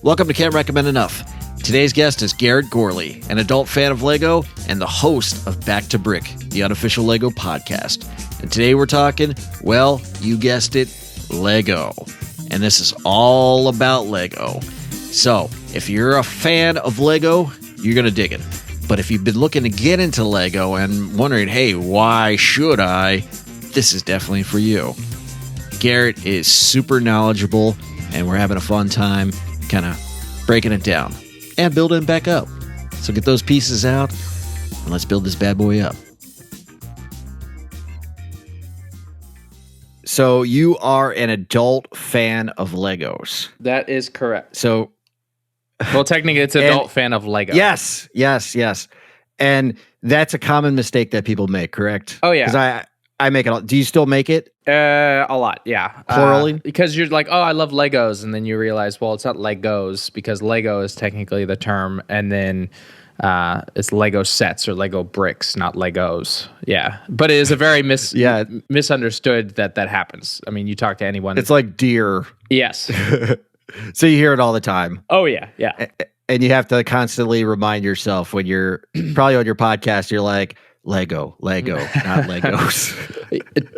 Welcome to Can't Recommend Enough. Today's guest is Garrett Gorley, an adult fan of Lego and the host of Back to Brick, the unofficial Lego podcast. And today we're talking, well, you guessed it, Lego. And this is all about Lego. So, if you're a fan of Lego, you're going to dig it. But if you've been looking to get into Lego and wondering, hey, why should I? This is definitely for you. Garrett is super knowledgeable, and we're having a fun time kind of breaking it down and building it back up. So get those pieces out, and let's build this bad boy up. So you are an adult fan of Legos. That is correct. So, well, technically, it's an adult fan of Lego. Yes. And that's a common mistake that people make, correct? Oh, yeah. Because I make it. Do you still make it? A lot, yeah. Plurally? Because you're like, oh, I love Legos. And then you realize, well, it's not Legos because Lego is technically the term. And then it's Lego sets or Lego bricks, not Legos. Yeah. But it is a very misunderstood that happens. I mean, you talk to anyone. It's like deer. Yes. So you hear it all the time. Oh, yeah. Yeah. And you have to constantly remind yourself when you're probably on your podcast, you're like, Lego, not Legos.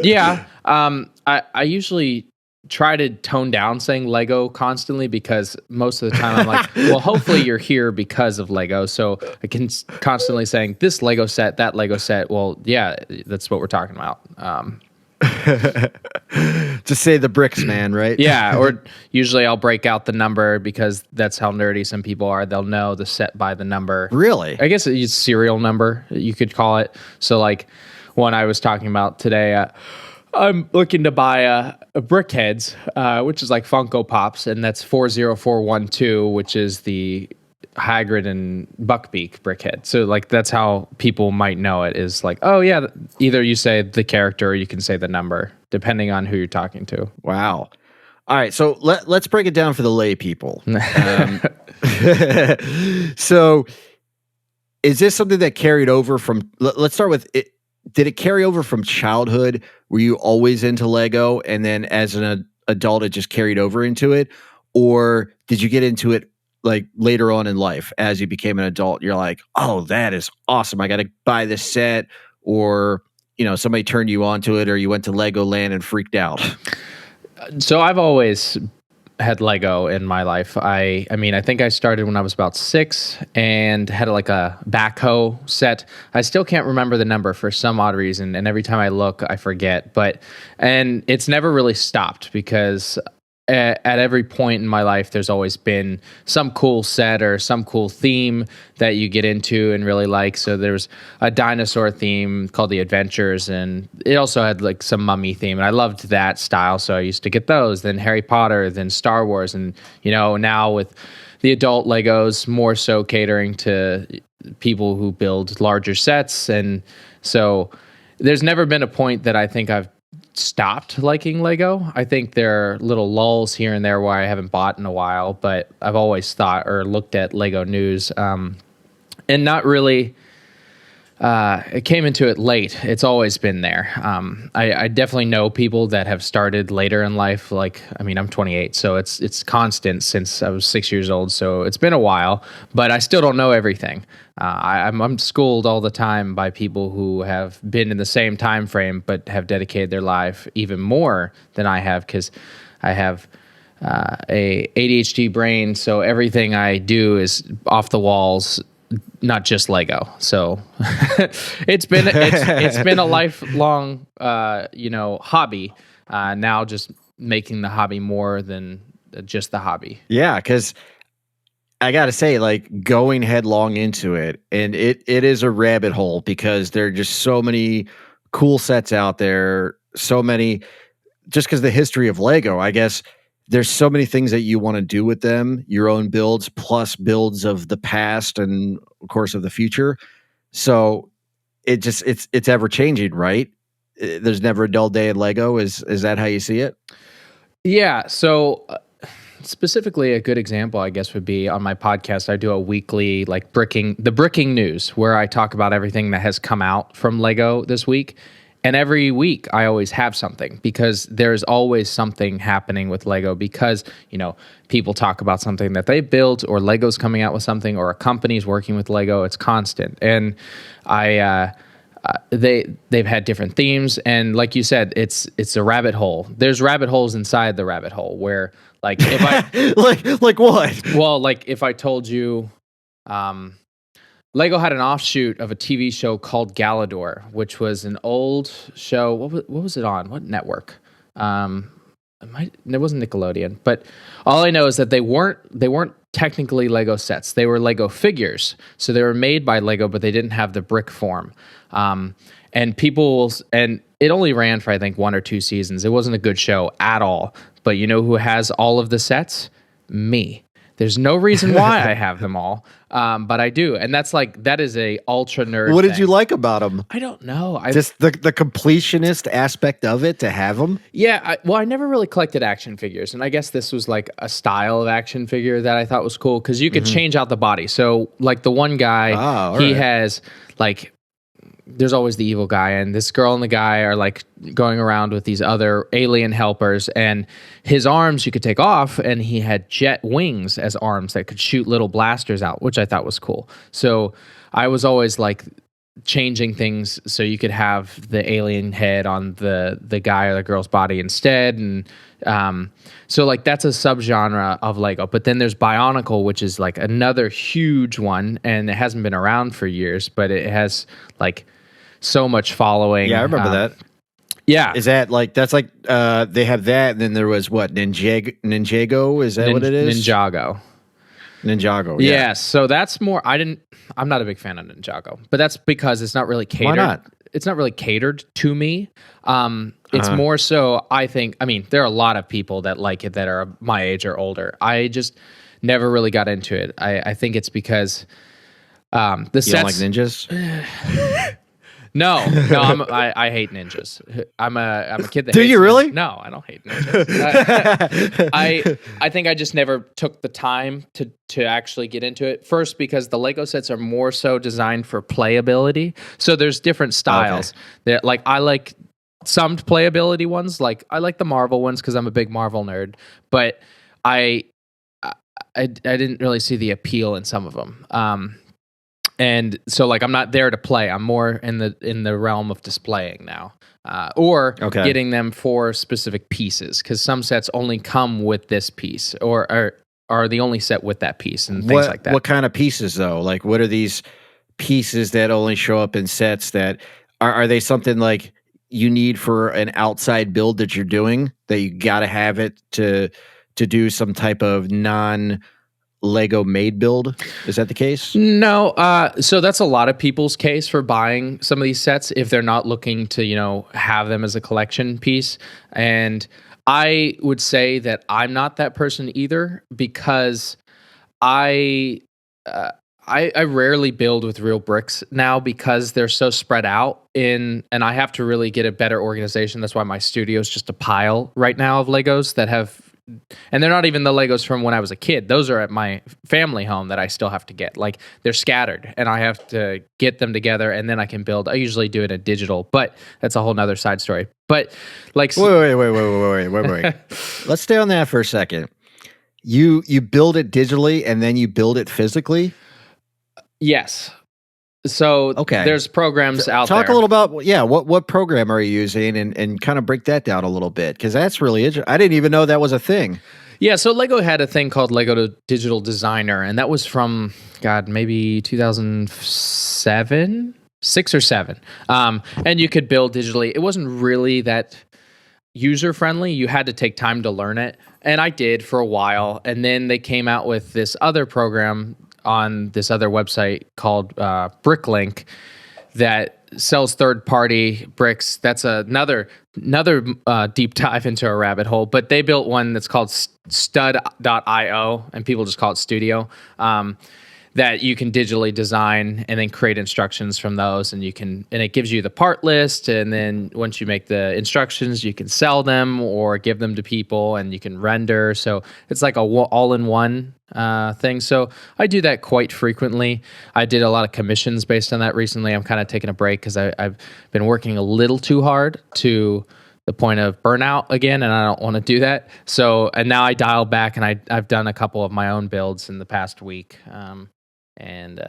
Yeah. I usually try to tone down saying Lego constantly because most of the time I'm like, well, hopefully you're here because of Lego. So I can constantly saying this Lego set, that Lego set. Well, yeah, that's what we're talking about. Just say the bricks, man, right? Yeah, or usually I'll break out the number because that's how nerdy some people are. They'll know the set by the number. Really? I guess it's serial number, you could call it. So like one I was talking about today, I'm looking to buy a Brickheads, which is like Funko Pops, and that's 40412, which is the Hagrid and Buckbeak Brickhead. So like that's how people might know it is like, oh yeah, either you say the character or you can say the number, depending on who you're talking to. Wow. All right, so let's break it down for the lay people. So is this something that carried over from, let's start with it. Did it carry over from childhood? Were you always into Lego and then as an adult it just carried over into it? Or did you get into it like later on in life as you became an adult? You're like, oh, that is awesome. I got to buy this set. Or, somebody turned you onto it or you went to Legoland and freaked out. So I've always had Lego in my life. I mean, I think I started when I was about 6 and had like a backhoe set. I still can't remember the number for some odd reason. And every time I look, I forget. And it's never really stopped because at every point in my life, there's always been some cool set or some cool theme that you get into and really like. So there's a dinosaur theme called the Adventures, and it also had like some mummy theme, and I loved that style. So I used to get those. Then Harry Potter, then Star Wars, and now with the adult Legos, more so catering to people who build larger sets. And so there's never been a point that I think I've stopped liking Lego. I think there are little lulls here and there where I haven't bought in a while, but I've always thought or looked at Lego news and not really it came into it late. It's always been there. I definitely know people that have started later in life. Like, I mean, I'm 28, so it's constant since I was 6 years old. So it's been a while, but I still don't know everything. I'm schooled all the time by people who have been in the same time frame, but have dedicated their life even more than I have because I have a ADHD brain. So everything I do is off the walls, not just Lego. So it's been a lifelong hobby. Now just making the hobby more than just the hobby. Yeah, because I gotta say, like, going headlong into it, and it is a rabbit hole because there are just so many cool sets out there. So many, just because the history of Lego, I guess. There's so many things that you want to do with them, your own builds, plus builds of the past and, of course, of the future. So it's ever changing, right? There's never a dull day in Lego. Is that how you see it? Yeah. So specifically, a good example, I guess, would be on my podcast. I do a weekly bricking news where I talk about everything that has come out from Lego this week. And every week I always have something because there's always something happening with Lego because, people talk about something that they built or Lego's coming out with something or a company's working with Lego. It's constant. And they've had different themes. And like you said, it's a rabbit hole. There's rabbit holes inside the rabbit hole where like if I like what? Well, like if I told you, Lego had an offshoot of a TV show called Galador, which was an old show. What was it on? What network? It wasn't Nickelodeon. But all I know is that they weren't technically Lego sets. They were Lego figures. So they were made by Lego, but they didn't have the brick form. And it only ran for I think 1 or 2 seasons. It wasn't a good show at all. But you know who has all of the sets? Me. There's no reason why I have them all, but I do, and that is a ultra nerd. What did thing. you like about them? I don't know. Just the completionist aspect of it to have them. Yeah, I never really collected action figures, and I guess this was like a style of action figure that I thought was cool because you could change out the body. So, like the one guy, he has like. There's always the evil guy, and this girl and the guy are like going around with these other alien helpers, and his arms you could take off, and he had jet wings as arms that could shoot little blasters out, which I thought was cool. So I was always like changing things so you could have the alien head on the guy or the girl's body instead, and so like that's a subgenre of Lego. But then there's Bionicle, which is like another huge one, and it hasn't been around for years, but it has like so much following. Yeah, I remember that. Yeah. Is that like, that's like, they have that, and then there was what, Ninjago? Is that what it is? Ninjago, yeah. Yeah, so that's more, I'm not a big fan of Ninjago, but that's because it's not really catered. Why not? It's not really catered to me. It's more so, I think, there are a lot of people that like it that are my age or older. I just never really got into it. I think it's because the You sets... don't like ninjas? No, I hate ninjas. I'm a kid that Do hates you really? No, I don't hate ninjas. I think I just never took the time to actually get into it. First, because the Lego sets are more so designed for playability. So there's different styles. Okay. Like I like some playability ones. Like I like the Marvel ones because I'm a big Marvel nerd. But I didn't really see the appeal in some of them. And so, like, I'm not there to play. I'm more in the realm of displaying now, or getting them for specific pieces. Because some sets only come with this piece, or are the only set with that piece, and things like that. What kind of pieces, though? Like, what are these pieces that only show up in sets? That are they something like you need for an outside build that you're doing that you got to have it to do some type of Lego made build? Is that the case? No. So that's a lot of people's case for buying some of these sets if they're not looking to, have them as a collection piece. And I would say that I'm not that person either because I rarely build with real bricks now because they're so spread out and I have to really get a better organization. That's why my studio is just a pile right now of Legos that have. And they're not even the Legos from when I was a kid. Those are at my family home that I still have to get. Like, they're scattered, and I have to get them together, and then I can build. I usually do it in digital, but that's a whole nother side story. But, like... Wait. Let's stay on that for a second. You build it digitally, and then you build it physically? Yes. So there's programs out there. Talk a little about, what program are you using and kind of break that down a little bit, because that's really interesting. I didn't even know that was a thing. Yeah, so Lego had a thing called Lego Digital Designer, and that was from, maybe 2007, 6 or 7. And you could build digitally. It wasn't really that user-friendly. You had to take time to learn it, and I did for a while, and then they came out with this other program on this other website called Bricklink that sells third-party bricks. That's another deep dive into a rabbit hole. But they built one that's called Stud.io, and people just call it Studio. that you can digitally design and then create instructions from those, and it gives you the part list, and then once you make the instructions, you can sell them or give them to people, and you can render. So it's like a all-in-one thing. So I do that quite frequently. I did a lot of commissions based on that recently. I'm kind of taking a break because I've been working a little too hard to the point of burnout again, and I don't want to do that. So, and now I dialed back, and I've done a couple of my own builds in the past week. And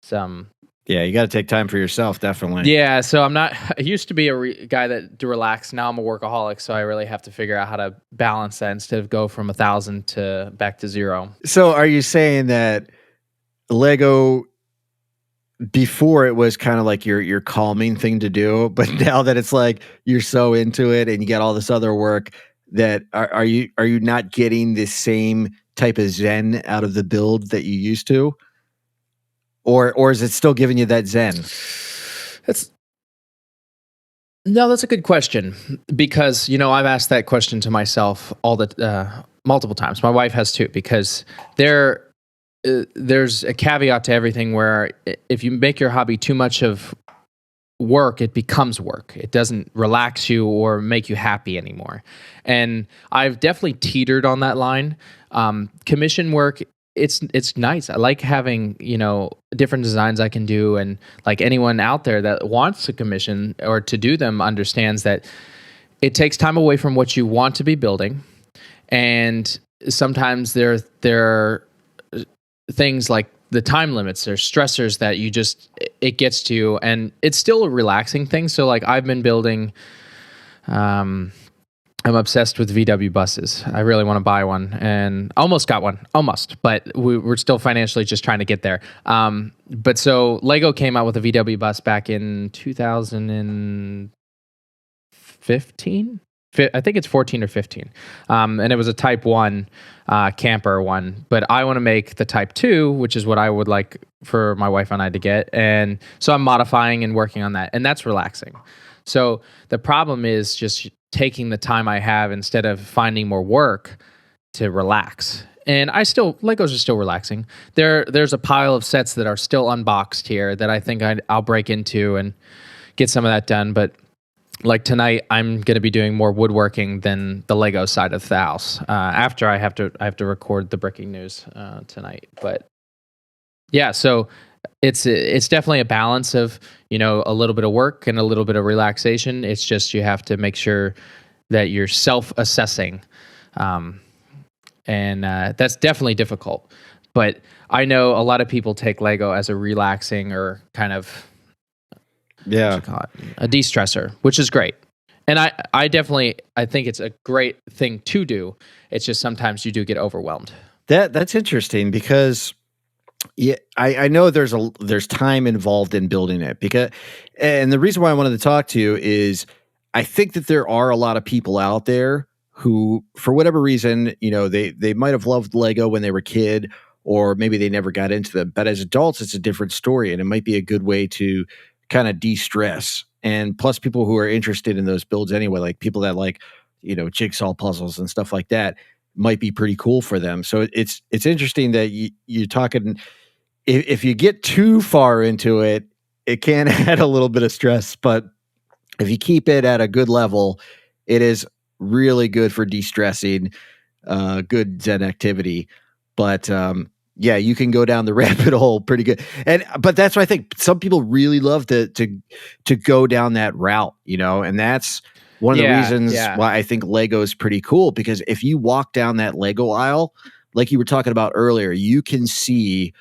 some. Yeah, you got to take time for yourself, definitely. Yeah, so I used to be a guy that to relax. Now I'm a workaholic, so I really have to figure out how to balance that instead of go from 1,000 to back to 0. So are you saying that Lego, before it was kind of like your calming thing to do, but now that it's like you're so into it and you got all this other work, that are you not getting the same type of zen out of the build that you used to? Or is it still giving you that zen? That's a good question, because I've asked that question to myself multiple times. My wife has too, because there's a caveat to everything where if you make your hobby too much of work, it becomes work. It doesn't relax you or make you happy anymore. And I've definitely teetered on that line. Commission work, it's nice. I like having, different designs I can do, and like anyone out there that wants to commission or to do them understands that it takes time away from what you want to be building. And sometimes there are things like the time limits, there's stressors that it gets to you, and it's still a relaxing thing. So like I've been building, I'm obsessed with VW buses. I really want to buy one, and almost got one, but we're still financially just trying to get there. But so Lego came out with a VW bus back in 2015. I think it's 14 or 15. And it was a Type 1 camper one, but I want to make the Type 2, which is what I would like for my wife and I to get. And so I'm modifying and working on that, and that's relaxing. So the problem is just taking the time I have instead of finding more work to relax. And Legos are still relaxing. There's a pile of sets that are still unboxed here that I think I'll break into and get some of that done. But like tonight, I'm going to be doing more woodworking than the Lego side of the house. After I have to record the breaking news tonight. But yeah, so it's definitely a balance of, a little bit of work and a little bit of relaxation. It's just you have to make sure that you're self-assessing. And that's definitely difficult. But I know a lot of people take Lego as a relaxing or kind of a de-stressor, which is great. And I think it's a great thing to do. It's just sometimes you do get overwhelmed. That's interesting, because yeah, I know there's time involved in building it, and the reason why I wanted to talk to you is I think that there are a lot of people out there who, for whatever reason, they might have loved Lego when they were a kid, or maybe they never got into them. But as adults, it's a different story, and it might be a good way to kind of de-stress. And plus, people who are interested in those builds anyway, like people that like, jigsaw puzzles and stuff like that, might be pretty cool for them. So it's interesting that you're talking. If you get too far into it, it can add a little bit of stress. But if you keep it at a good level, it is really good for de-stressing, good Zen activity. But yeah, you can go down the rabbit hole pretty good. But that's why I think some people really love to go down that route, and that's one of the reasons why I think Lego is pretty cool, because if you walk down that Lego aisle, like you were talking about earlier, you can see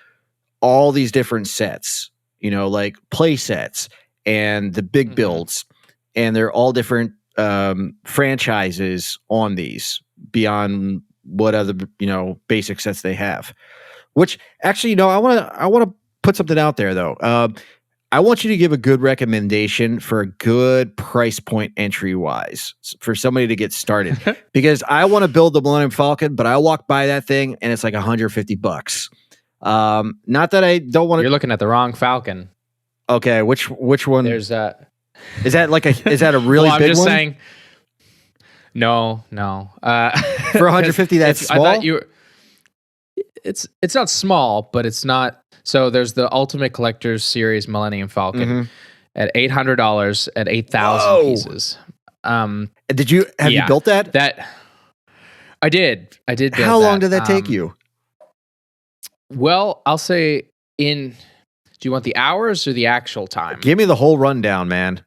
all these different sets, like play sets and the big builds, and they're all different franchises on these beyond what other, basic sets they have. Which actually, I want to put something out there though. I want you to give a good recommendation for a good price point entry wise for somebody to get started, because I want to build the Millennium Falcon, but I walk by that thing and it's like $150. Not that I don't want to. You're looking at the wrong Falcon. Okay, which one? There's a. Is that a really well, big one? I'm just saying. No. For $150, that's small. I thought you were. it's not small, but it's not. So there's the Ultimate Collector's Series Millennium Falcon at $800 at 8,000 pieces. Have you built that? That I did. Build How long did that take you? Well, I'll say do you want the hours or the actual time? Give me the whole rundown, man.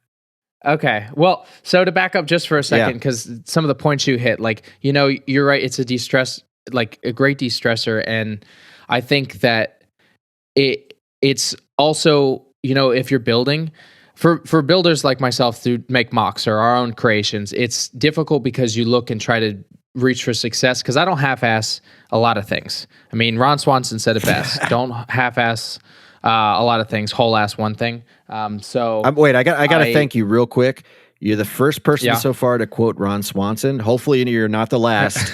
Okay. Well, so to back up just for a second, because some of the points you hit, like, you're right. It's a de-stress, like a great de-stressor. And I think that it's also, if you're building, for builders like myself who make mocks or our own creations, it's difficult because you look and try to reach for success, because I don't half-ass a lot of things. I mean, Ron Swanson said it best. Don't half-ass a lot of things, whole-ass one thing. Wait, I got to thank you real quick. You're the first person so far to quote Ron Swanson. Hopefully you're not the last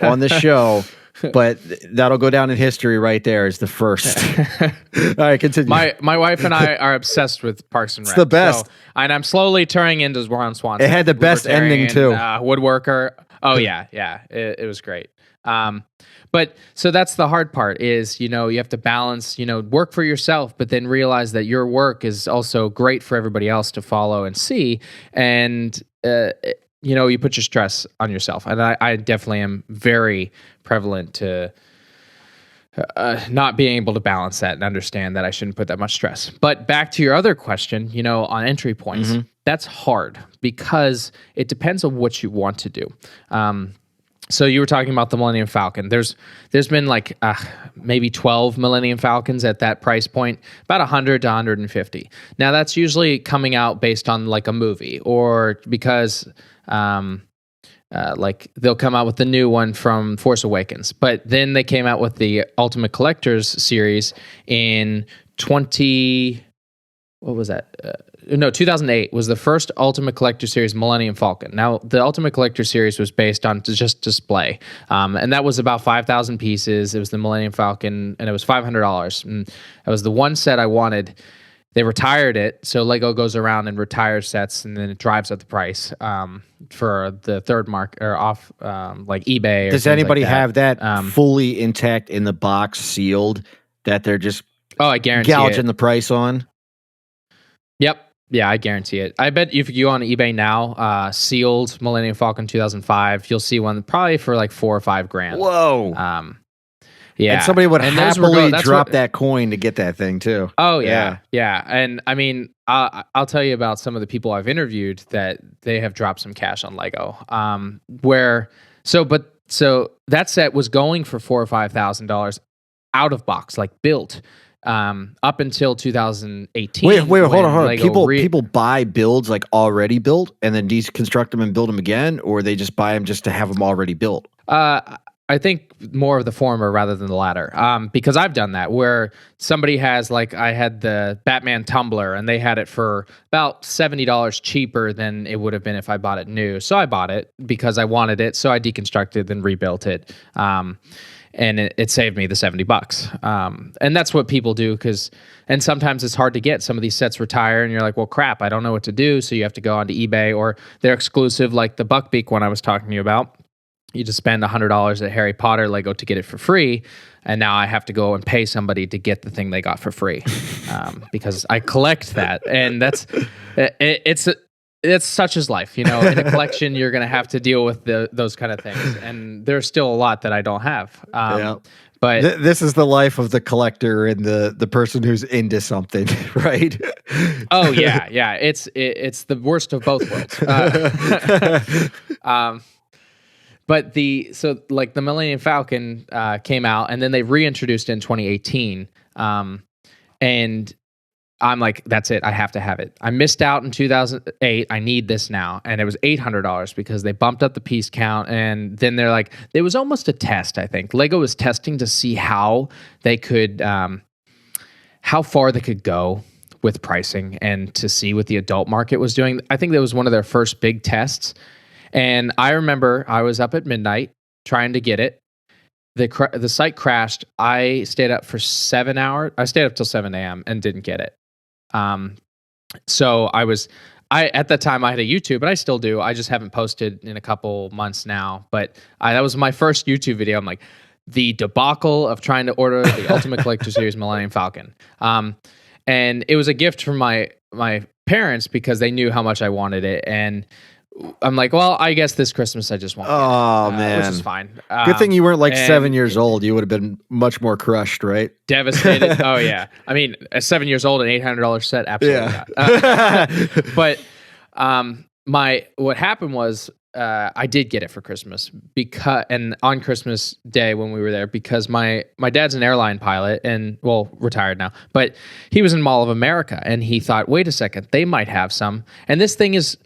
on the show. But that'll go down in history right there as the first. All right, continue. My wife and I are obsessed with Parks and Rec. It's the best. And I'm slowly turning into Ron Swanson. It had the best ending, too. Woodworker. Oh, yeah. It was great. But so that's the hard part is, you have to balance, work for yourself, but then realize that your work is also great for everybody else to follow and see. And, you put your stress on yourself. And I definitely am very prevalent to not being able to balance that and understand that I shouldn't put that much stress. But back to your other question, on entry points, that's hard because it depends on what you want to do. So you were talking about the Millennium Falcon. There's been like maybe 12 Millennium Falcons at that price point, about 100 to 150. Now that's usually coming out based on like a movie or because like they'll come out with the new one from Force Awakens. But then they came out with the Ultimate Collector's Series in 2008 was the first Ultimate Collector Series Millennium Falcon. Now, the Ultimate Collector Series was based on just display, and that was about 5,000 pieces. It was the Millennium Falcon, and it was $500. And that was the one set I wanted. They retired it, so Lego goes around and retires sets, and then it drives up the price for the third mark or off, like eBay. Or Does anybody have that fully intact in the box, sealed, that they're just I guarantee gouging the price on? Yep. Yeah, I guarantee it. I bet if you go on eBay now, sealed Millennium Falcon 2005, you'll see one probably for like $4 or $5 grand. Whoa. Yeah. And somebody would happily drop that coin to get that thing too. Oh yeah. And I mean, I'll tell you about some of the people I've interviewed that they have dropped some cash on Lego. So that set was going for $4,000 or $5,000 out of box, like built. Up until 2018. Wait, hold on. People buy builds like already built and then deconstruct them and build them again, or they just buy them just to have them already built? I think more of the former rather than the latter. Because I've done that where somebody has, like, I had the Batman tumbler and they had it for about $70 cheaper than it would have been if I bought it new. So I bought it because I wanted it. So I deconstructed and rebuilt it. And it saved me the $70. And that's what people do and sometimes it's hard to get. Some of these sets retire and you're like, well, crap, I don't know what to do. So you have to go onto eBay, or they're exclusive, like the Buckbeak one I was talking to you about. You just spend $100 at Harry Potter Lego to get it for free. And now I have to go and pay somebody to get the thing they got for free because I collect that. And it's such as life, in a collection, you're going to have to deal with those kind of things. And there's still a lot that I don't have. But this is the life of the collector and the person who's into something, right? Oh yeah. Yeah. It's the worst of both worlds. But the Millennium Falcon came out and then they reintroduced it in 2018. And I'm like, that's it. I have to have it. I missed out in 2008. I need this now. And it was $800 because they bumped up the piece count. And then they're like, it was almost a test, I think. Lego was testing to see how they could, how far they could go with pricing and to see what the adult market was doing. I think that was one of their first big tests. And I remember I was up at midnight trying to get it. The site crashed. I stayed up for 7 hours. I stayed up till 7 a.m. and didn't get it. So at that time I had a YouTube, but I still do. I just haven't posted in a couple months now, but that was my first YouTube video. I'm like, the debacle of trying to order the Ultimate Collector Series Millennium Falcon. And it was a gift from my parents because they knew how much I wanted it. And I'm like, well, I guess this Christmas I just won't get it, man. which is fine. Good thing you weren't like 7 years old. You would have been much more crushed, right? Devastated. Oh, yeah. I mean, at 7 years old, an $800 set, absolutely not. But what happened was I did get it for Christmas and on Christmas Day when we were there, because my dad's an airline pilot and, well, retired now, but he was in Mall of America and he thought, wait a second, they might have some. And this thing is,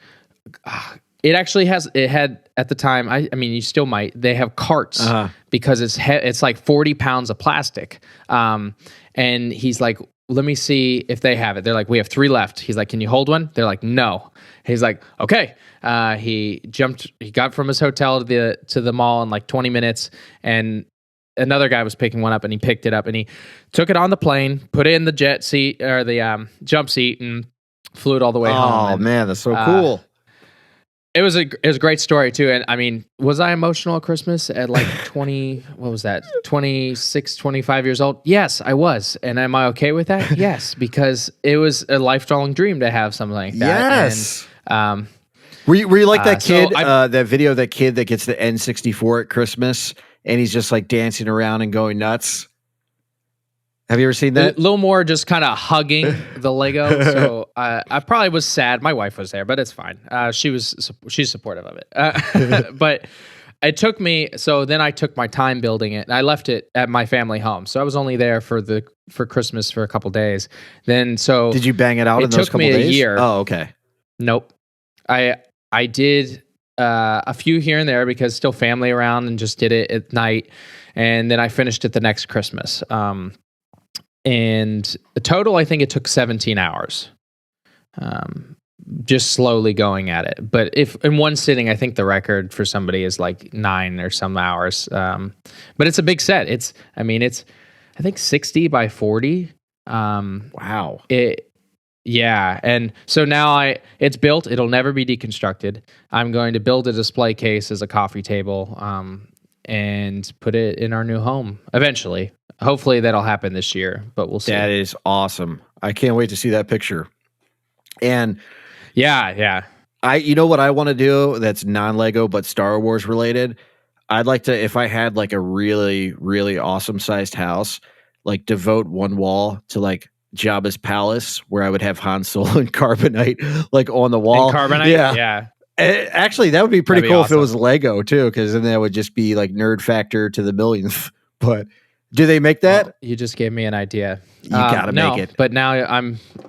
it had at the time, I mean, you still might, they have carts because it's like 40 pounds of plastic. And he's like, let me see if they have it. They're like, we have 3 left. He's like, can you hold one? They're like, no. He's like, okay. He got from his hotel to the mall in like 20 minutes, and another guy was picking one up, and he picked it up and he took it on the plane, put it in the jet seat or the jump seat, and flew it all the way home. Oh man, that's so cool. It was a great story too. And I mean, was I emotional at Christmas at like 26, 25 years old? Yes, I was. And am I okay with that? Yes, because it was a lifelong dream to have something like that. Yes. And, were you like that kid, so that video of that kid that gets the N64 at Christmas and he's just like dancing around and going nuts? Have you ever seen that? A little more just kind of hugging the Lego. So I probably was sad. My wife was there, but it's fine. She's supportive of it. But it took me, so then I took my time building it, and I left it at my family home. So I was only there for Christmas for a couple days. Did you bang it out in those couple days? It took me a year. Oh, okay. Nope. I did a few here and there because still family around, and just did it at night. And then I finished it the next Christmas. And the total, I think it took 17 hours, just slowly going at it. But if in one sitting, I think the record for somebody is like 9 or some hours. But it's a big set. It's I think 60 by 40. Wow. Yeah. And so now it's built. It'll never be deconstructed. I'm going to build a display case as a coffee table, and put it in our new home eventually. Hopefully that'll happen this year, but we'll see. That is awesome. I can't wait to see that picture. And yeah. You know what I want to do that's non-Lego but Star Wars related? I'd like to, if I had like a really, really awesome sized house, like devote one wall to like Jabba's palace, where I would have Han Solo and Carbonite like on the wall. And Carbonite? Yeah. Actually, that would be pretty cool awesome if it was Lego too, because then that would just be like nerd factor to the millionth. But do they make that? Well, you just gave me an idea. You gotta make it. But now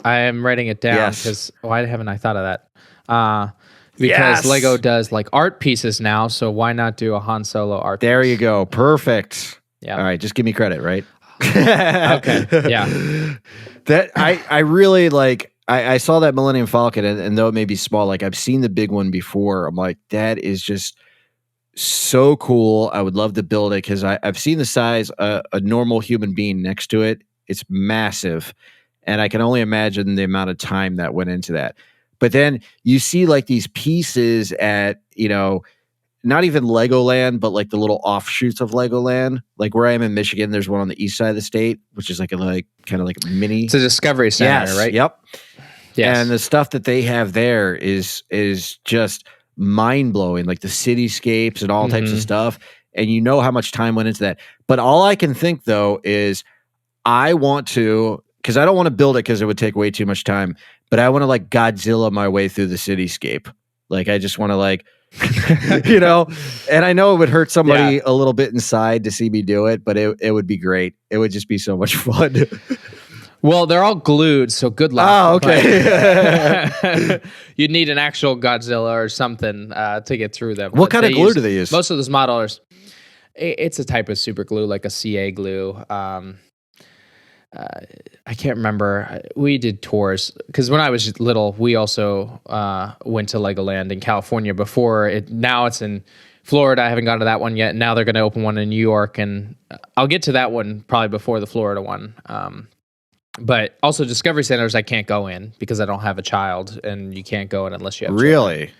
I am writing it down because why haven't I thought of that? Because Lego does like art pieces now, so why not do a Han Solo art? There piece? you go. Perfect. Yeah. All right, just give me credit, right? Okay. Yeah. That I really like. I saw that Millennium Falcon, and though it may be small, like I've seen the big one before. I'm like, that is just so cool. I would love to build it because I've seen the size a normal human being next to it. It's massive, and I can only imagine the amount of time that went into that. But then you see like these pieces at, not even Legoland, but like the little offshoots of Legoland. Like where I am in Michigan, there's one on the east side of the state, which is like kind of like a mini. It's a Discovery Center, right? Yep. Yes. And the stuff that they have there is just mind blowing, like the cityscapes and all types of stuff. And you know how much time went into that. But all I can think though is I want to, because I don't want to build it because it would take way too much time, but I want to like Godzilla my way through the cityscape. Like I just want to like, and I know it would hurt somebody a little bit inside to see me do it, but it would be great. It would just be so much fun. Well, they're all glued, so good luck. Oh, okay. You'd need an actual Godzilla or something to get through them. What kind of glue do they use? Most of those modelers, it's a type of super glue, like a CA glue. I can't remember. We did tours because when I was little, we also went to Legoland in California before it. Now it's in Florida. I haven't gone to that one yet. Now they're going to open one in New York, and I'll get to that one probably before the Florida one. But also Discovery Centers I can't go in because I don't have a child, and you can't go in unless you have really.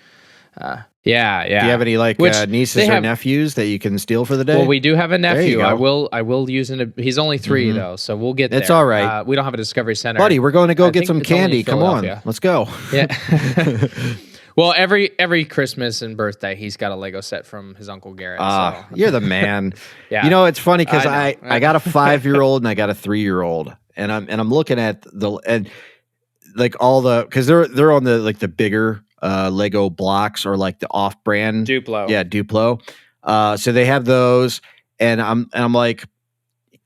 Yeah, yeah. Do you have any like nieces or nephews that you can steal for the day? Well, we do have a nephew. I will use he's only 3 though, so we'll get there. It's all right. We don't have a Discovery Center. Buddy, we're going to go get some candy. Come on. Let's go. Yeah. Well, every Christmas and birthday, he's got a Lego set from his Uncle Garrett. So. You're the man. Yeah. You know, it's funny because I got a 5-year-old and I got a 3-year-old, and I'm looking at like all the, because they're on the like the bigger Lego blocks or like the off-brand Duplo. Yeah, Duplo. So they have those, and I'm like,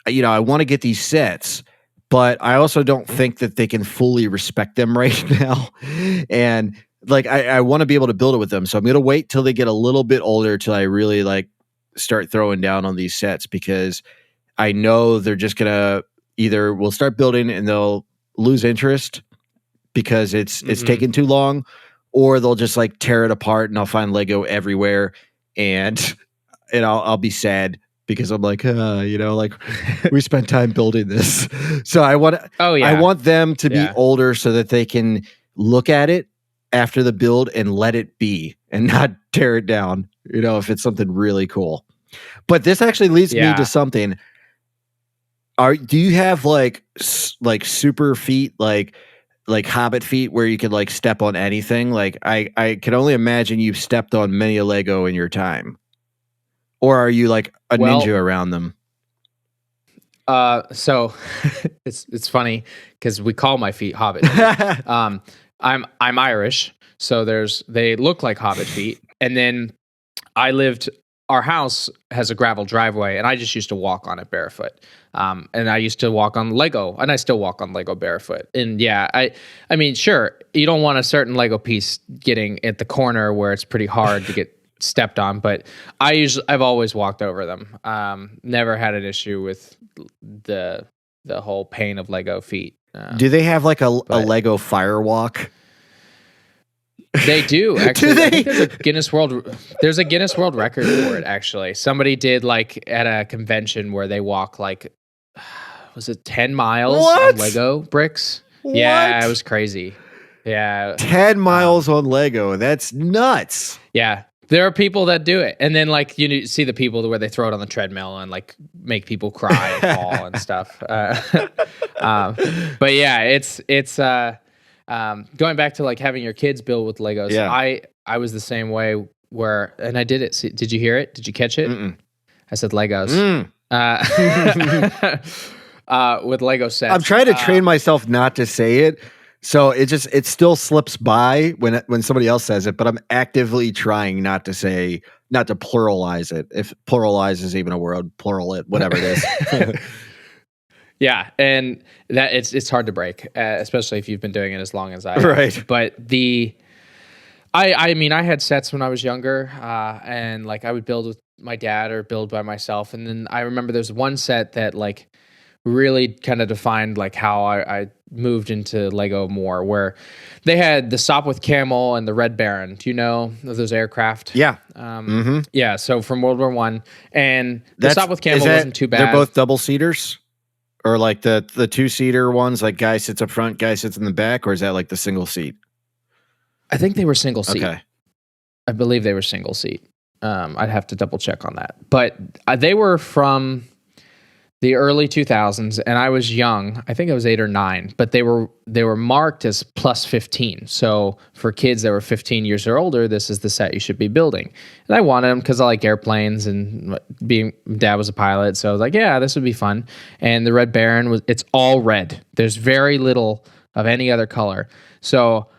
you know, I want to get these sets, but I also don't think that they can fully respect them right now, and like I want to be able to build it with them. So I'm gonna wait till they get a little bit older till I really like start throwing down on these sets, because I know they're just gonna either we'll start building and they'll lose interest because it's taken too long, or they'll just like tear it apart and I'll find Lego everywhere, and I'll be sad because I'm like, you know, like we spent time building this. So I want them to be older so that they can look at it after the build and let it be and not tear it down, you know, if it's something really cool. But this actually leads me to something. Do you have like super feet, like Hobbit feet where you can like step on anything? Like I can only imagine you've stepped on many a Lego in your time. Or are you like a ninja around them? So it's funny because we call my feet Hobbit. I'm Irish, so they look like Hobbit feet. And then our house has a gravel driveway, and I just used to walk on it barefoot. And I used to walk on Lego, and I still walk on Lego barefoot. And yeah, I mean, sure, you don't want a certain Lego piece getting at the corner where it's pretty hard to get stepped on, but I've always walked over them. Never had an issue with the whole pain of Lego feet. Do they have like a Lego firewalk? They do, actually. I think there's a Guinness World Record for it, actually. Somebody did like at a convention where they walk like, was it 10 miles on Lego bricks? What? Yeah, it was crazy. Yeah. 10 miles on Lego. That's nuts. Yeah. There are people that do it. And then like you see the people where they throw it on the treadmill and like make people cry and fall and stuff. But yeah, it's going back to like having your kids build with Legos. Yeah. I was the same way and I did it. Did you hear it? Did you catch it? Mm-mm. I said Legos. With Lego sets. I'm trying to train myself not to say it. So it still slips by when somebody else says it, but I'm actively trying not to pluralize it. If pluralize is even a word, plural it, whatever it is. Yeah, and that it's hard to break, especially if you've been doing it as long as I have. Right. But I mean, I had sets when I was younger, and like I would build with my dad or build by myself, and then I remember there's one set that like really kind of defined like how I moved into Lego more, where they had the Sopwith Camel and the Red Baron. Do you know of those aircraft? Yeah. Yeah. So from World War I, and the Sopwith Camel wasn't too bad. They're both double seaters, or like the 2-seater ones, like guy sits up front, guy sits in the back, or is that like the single seat? I think they were single seat. Okay. I believe they were single seat. I'd have to double check on that, but they were from the early 2000s, and I was young. I think I was 8 or 9, but they were marked as plus 15. So for kids that were 15 years or older, this is the set you should be building. And I wanted them because I like airplanes, and dad was a pilot, so I was like, yeah, this would be fun. And the Red Baron it's all red. There's very little of any other color. So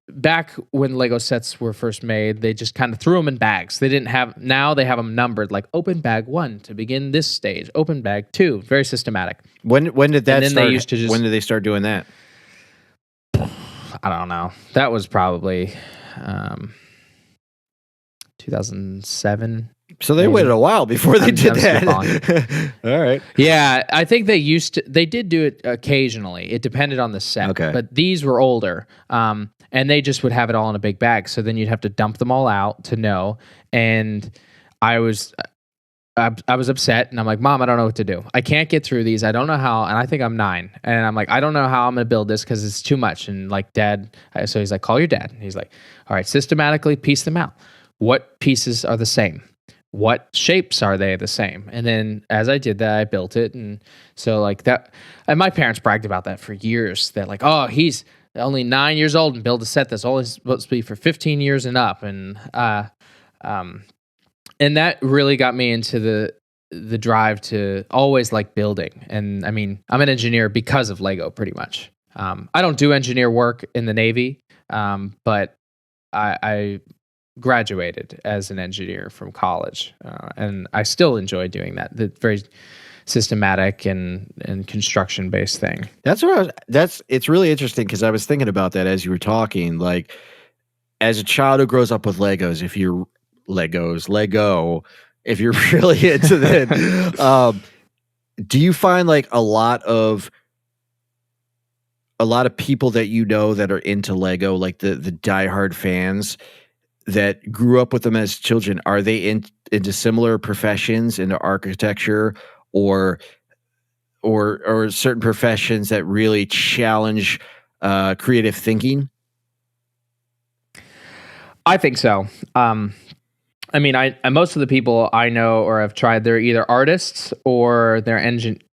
back when Lego sets were first made, they just kind of threw them in bags. Now they have them numbered, like open bag 1 to begin this stage, open bag 2, very systematic. When did that start? When did they start doing that? I don't know. That was probably 2007. So they waited a while before they did that. All right. Yeah, I think they did do it occasionally. It depended on the set. Okay. But these were older. And they just would have it all in a big bag. So then you'd have to dump them all out to know. And I was I was upset, and I'm like, Mom, I don't know what to do. I can't get through these. I don't know how. And I think I'm 9. And I'm like, I don't know how I'm going to build this because it's too much. And like, Dad, so he's like, call your dad. And he's like, all right, systematically piece them out. What pieces are the same? What shapes are they the same? And then as I did that, I built it. And so like that, and my parents bragged about that for years. They're like, oh, he's only 9 years old and built a set that's only supposed to be for 15 years and up. And that really got me into the drive to always like building. And I mean, I'm an engineer because of Lego pretty much. I don't do engineer work in the Navy, but I graduated as an engineer from college, and I still enjoy doing that. The very systematic and construction based thing. It's really interesting because I was thinking about that as you were talking. Like, as a child who grows up with Legos, if you're Lego, if you're really into that, do you find like a lot of people that you know that are into Lego, like the diehard fans that grew up with them as children, are they into similar professions, into architecture or certain professions that really challenge creative thinking? I think so. I mean, I most of the people I know or have tried, they're either artists or they're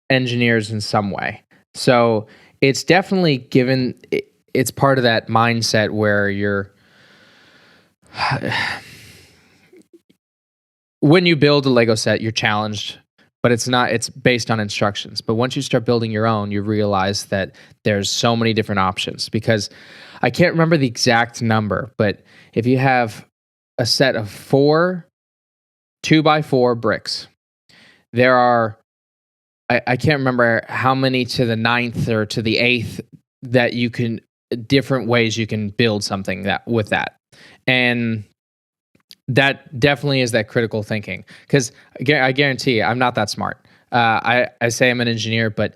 engineers in some way. So it's definitely it's part of that mindset where when you build a Lego set, you're challenged, but it's based on instructions. But once you start building your own, you realize that there's so many different options, because I can't remember the exact number, but if you have a set of 4 2x4 bricks, there are, I can't remember how many to the 9th or to the 8th that you can, different ways you can build something with that. And that definitely is that critical thinking, because I guarantee you, I'm not that smart. I say I'm an engineer, but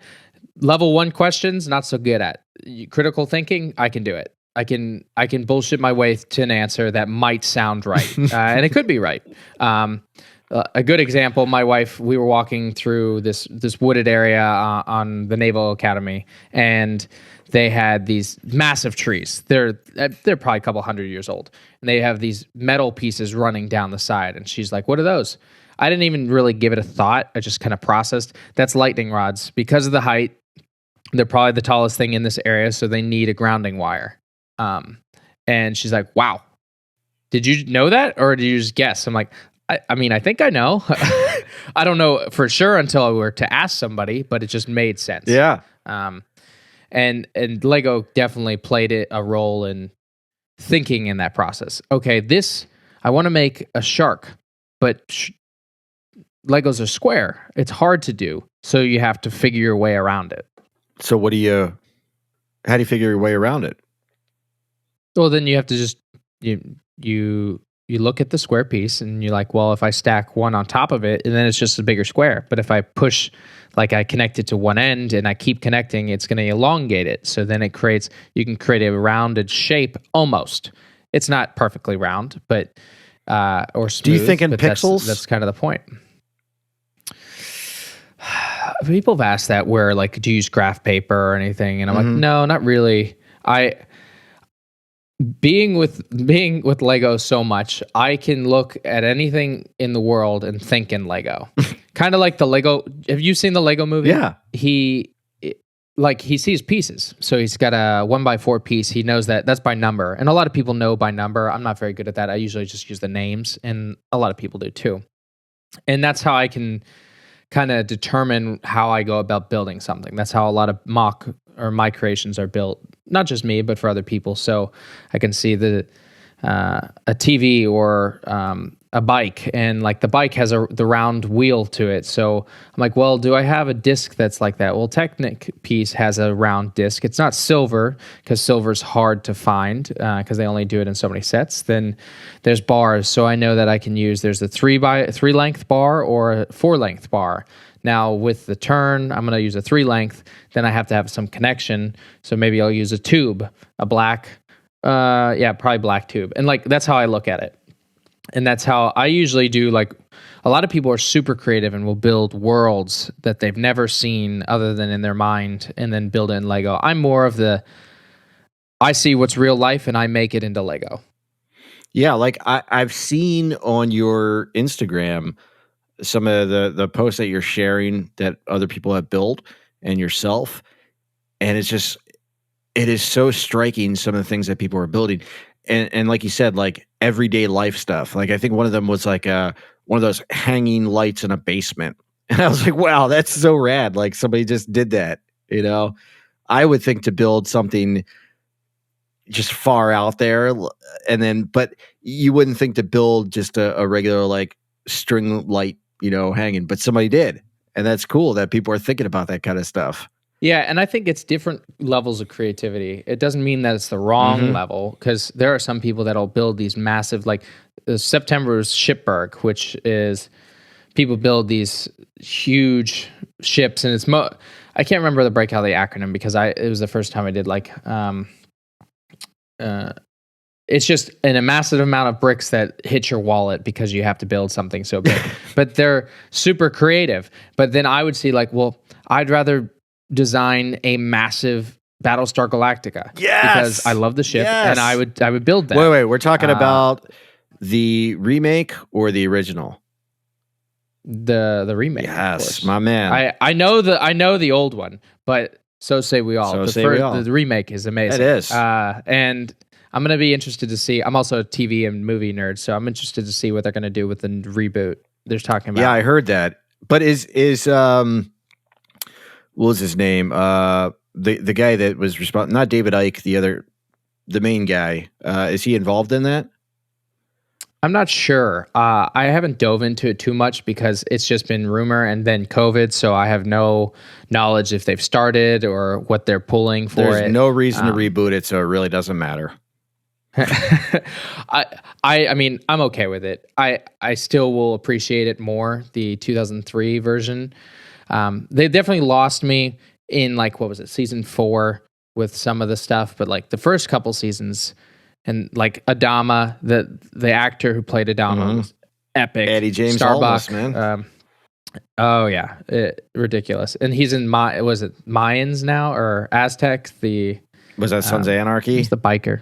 level 1 questions, not so good at. Critical thinking, I can do it. I can bullshit my way to an answer that might sound right, and it could be right. A good example, my wife, we were walking through this wooded area on the Naval Academy, and they had these massive trees. They're probably a couple hundred years old, and they have these metal pieces running down the side. And she's like, "What are those?" I didn't even really give it a thought. I just kind of processed. That's lightning rods. Because of the height, they're probably the tallest thing in this area, so they need a grounding wire. And she's like, "Wow, did you know that, or did you just guess?" I'm like, I mean, I think I know. I don't know for sure until I were to ask somebody, but it just made sense. Yeah. And Lego definitely played a role in thinking in that process. Okay, I want to make a shark, but Legos are square. It's hard to do, so you have to figure your way around it. So how do you figure your way around it? Well, then you have to just you look at the square piece and you're like, well, if I stack one on top of it, and then it's just a bigger square. But if I push, like I connect it to one end and I keep connecting, it's going to elongate it. So then you can create a rounded shape almost. It's not perfectly round, but or smooth. Do you think in pixels? That's kind of the point. People have asked that, where like, do you use graph paper or anything? And I'm like, no, not really. Being with Lego so much, I can look at anything in the world and think in Lego. Kind of like the Lego. Have you seen the Lego movie? Yeah. He sees pieces. So he's got a 1x4 piece. He knows that's by number. And a lot of people know by number. I'm not very good at that. I usually just use the names, and a lot of people do too. And that's how I can kind of determine how I go about building something. That's how a lot of my creations are built, not just me, but for other people. So I can see a TV or a bike, and like the bike has the round wheel to it. So I'm like, well, do I have a disc that's like that? Well, Technica piece has a round disc. It's not silver, because silver's hard to find because they only do it in so many sets. Then there's bars, so I know that I can use. There's a 3 length bar or a 4 length bar. Now with the turn, I'm going to use a 3 length. Then I have to have some connection. So maybe I'll use a tube, a black, probably black tube. And like, that's how I look at it. And that's how I usually do. Like, a lot of people are super creative and will build worlds that they've never seen other than in their mind and then build it in Lego. I'm more of I see what's real life and I make it into Lego. Yeah, like I've seen on your Instagram some of the posts that you're sharing that other people have built and yourself, and it is so striking some of the things that people are building, and like you said, like everyday life stuff. Like I think one of them was like one of those hanging lights in a basement, and I was like, wow, that's so rad! Like somebody just did that. You know, I would think to build something just far out there, and then but you wouldn't think to build just a regular like string light, hanging, but somebody did, and that's cool that people are thinking about that kind of stuff. Yeah, and I think it's different levels of creativity. It doesn't mean that it's the wrong level, because there are some people that'll build these massive, like September's Shipberg, which is people build these huge ships, and it's I can't remember the breakout of the acronym because it was the first time I did like it's just a massive amount of bricks that hit your wallet because you have to build something so big. But they're super creative. But then I would see like, well, I'd rather design a massive Battlestar Galactica. Yes! Because I love the ship, and I would build that. Wait, we're talking about the remake or the original? The remake. Yes, my man. I know the old one, but so say we all. The remake is amazing. It is. And I'm going to be interested to see. I'm also a TV and movie nerd, so I'm interested to see what they're going to do with the reboot they're talking about. Yeah, I heard that. But is what was his name? The guy that was responsible, not David Icke, the main guy. Is he involved in that? I'm not sure. I haven't dove into it too much because it's just been rumor and then COVID, so I have no knowledge if they've started or what they're pulling for. There's no reason to reboot it, so it really doesn't matter. I mean, I'm okay with it. I still will appreciate it more, the 2003 version. They definitely lost me in like, what was it, season 4 with some of the stuff, but like the first couple seasons. And like Adama, the actor who played Adama was epic. Eddie James Starbuck, man. Oh yeah, ridiculous. And he's in was it Mayans now or Aztec? Was that Sons of Anarchy? He's the biker.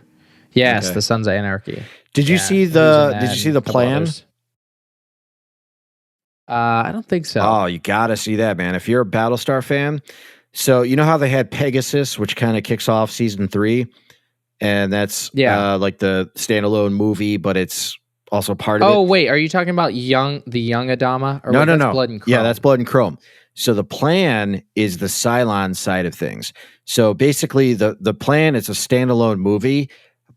Yes, Okay. the Sons of Anarchy. Did you see the plan? I don't think so. Oh, you got to see that, man. If you're a Battlestar fan, so you know how they had Pegasus, which kind of kicks off season 3. And that's like the standalone movie, but it's also part of it. Oh, wait. Are you talking about the young Adama? Or No. Blood and Chrome? Yeah, that's Blood and Chrome. So the plan is the Cylon side of things. So basically the plan is a standalone movie,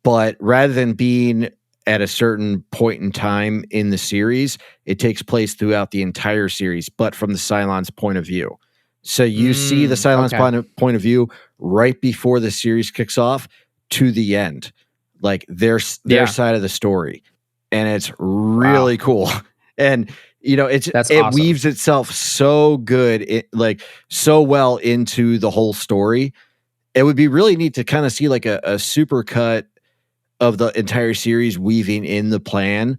but rather than being at a certain point in time in the series, it takes place throughout the entire series, but from the Cylon's point of view. So you see the Cylon's point of view right before the series kicks off to the end, like their side of the story, and it's really cool. And it awesome. Weaves itself so good, so well into the whole story. It would be really neat to kind of see like a super cut of the entire series weaving in the plan.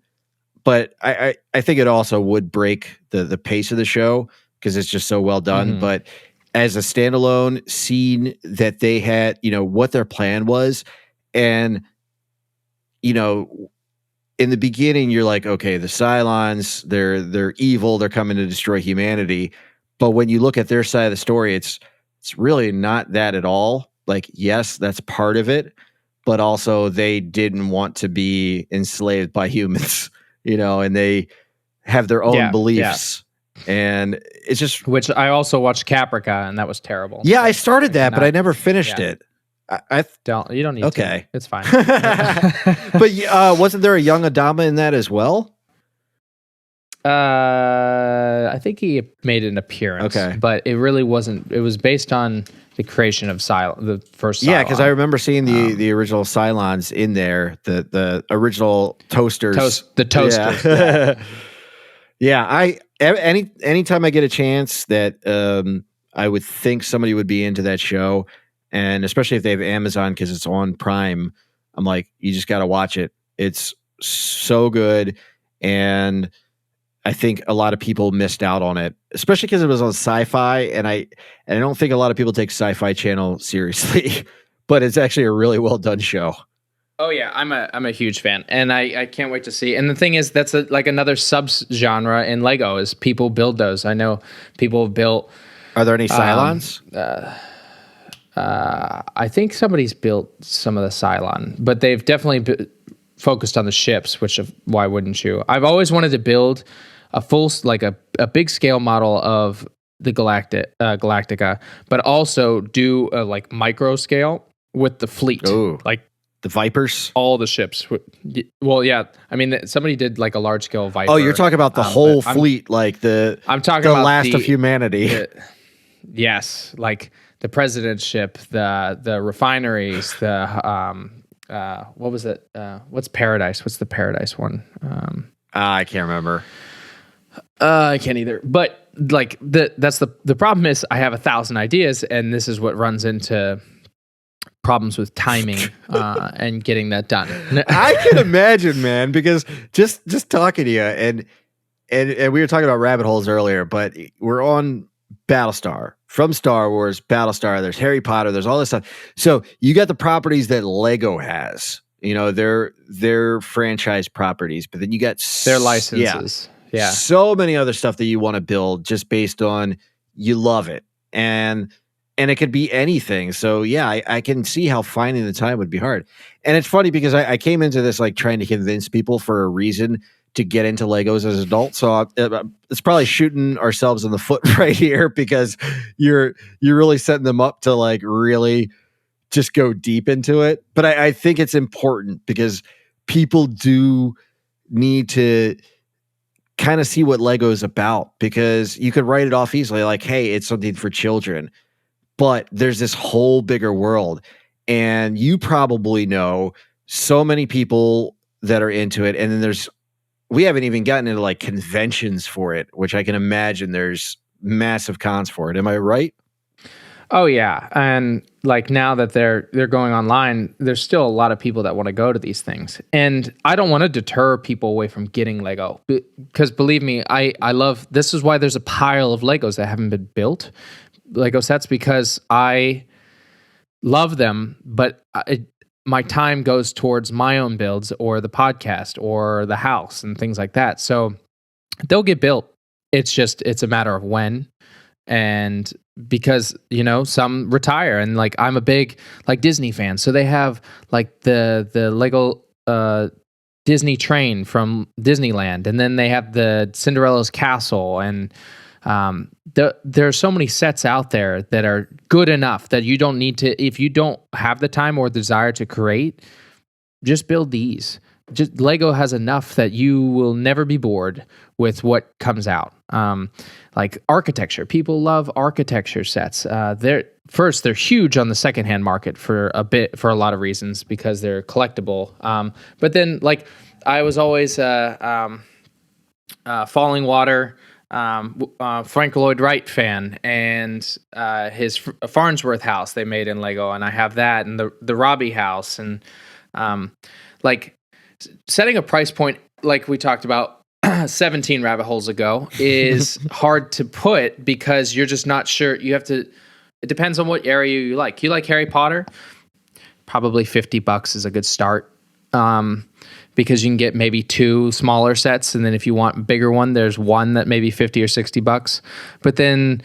But I think it also would break the pace of the show because it's just so well done. But as a standalone scene that they had, what their plan was. And, in the beginning, you're like, okay, the Cylons, they're evil. They're coming to destroy humanity. But when you look at their side of the story, it's really not that at all. Like, yes, that's part of it. But also they didn't want to be enslaved by humans, and they have their own beliefs. And it's just, which I also watched Caprica, and that was terrible. Yeah, I started that, but I never finished it. You don't need to. It's fine. But wasn't there a young Adama in that as well? I think he made an appearance. Okay, but it really wasn't. It was based on the creation of the first Cylon. Yeah, because I remember seeing the original Cylons in there, the original toasters. The toasters. Yeah, anytime I get a chance that I would think somebody would be into that show, and especially if they have Amazon because it's on Prime, I'm like, you just got to watch it. It's so good, and I think a lot of people missed out on it, especially because it was on Sci-Fi, and I don't think a lot of people take Sci-Fi Channel seriously, but it's actually a really well done show. Oh yeah, I'm a huge fan, and I can't wait to see. And the thing is, that's like another sub-genre in Lego is people build those. I know people have built. Are there any Cylons? I think somebody's built some of the Cylon, but they've definitely focused on the ships, which why wouldn't you? I've always wanted to build a full, like a big scale model of the Galactica, but also do a like micro scale with the fleet. Ooh, like the Vipers? All the ships. Well, yeah. I mean, somebody did like a large scale Viper. Oh, you're talking about the whole fleet, like I'm talking about last of humanity. Yes, like the president's ship, the refineries, the what was it? What's Paradise? What's the Paradise one? I can't remember. I can't either. But like that's the problem is I have 1,000 ideas, and this is what runs into problems with timing and getting that done. I can imagine, man, because just talking to you and we were talking about rabbit holes earlier, but we're on Battlestar, from Star Wars, Battlestar, there's Harry Potter, there's all this stuff. So you got the properties that Lego has, you know, their franchise properties, but then you got their licenses. Yeah. So many other stuff that you want to build just based on you love it. And it could be anything. So yeah, I can see how finding the time would be hard. And it's funny because I came into this like trying to convince people for a reason to get into Legos as adults. So it's probably shooting ourselves in the foot right here because you're really setting them up to like really just go deep into it. But I think it's important because people do need to kind of see what Lego is about, because you could write it off easily like, hey, it's something for children. But there's this whole bigger world, and you probably know so many people that are into it. And then we haven't even gotten into like conventions for it, which I can imagine there's massive cons for it. Am I right? Oh yeah. And like now that they're going online, there's still a lot of people that want to go to these things. And I don't want to deter people away from getting Lego, because believe me, I love, this is why there's a pile of Legos that haven't been built, Lego sets, because I love them, but my time goes towards my own builds or the podcast or the house and things like that. So they'll get built. It's a matter of when. And because, you know, some retire, and like I'm a big like Disney fan. So they have like the Lego Disney train from Disneyland, and then they have the Cinderella's castle, and there are so many sets out there that are good enough that you don't need to, if you don't have the time or desire to create, just build these. Just Lego has enough that you will never be bored with what comes out. Like architecture, people love architecture sets. They're huge on the secondhand market for a lot of reasons, because they're collectible. But then like I was always Falling Water, Frank Lloyd Wright fan, and his Farnsworth house they made in Lego, and I have that, and the Robbie house, and like setting a price point like we talked about 17 rabbit holes ago is hard to put, because you're just not sure. It depends on what area you like. You like Harry Potter? Probably $50 is a good start. Because you can get maybe 2 smaller sets, and then if you want a bigger one, there's one that maybe $50 or $60. But then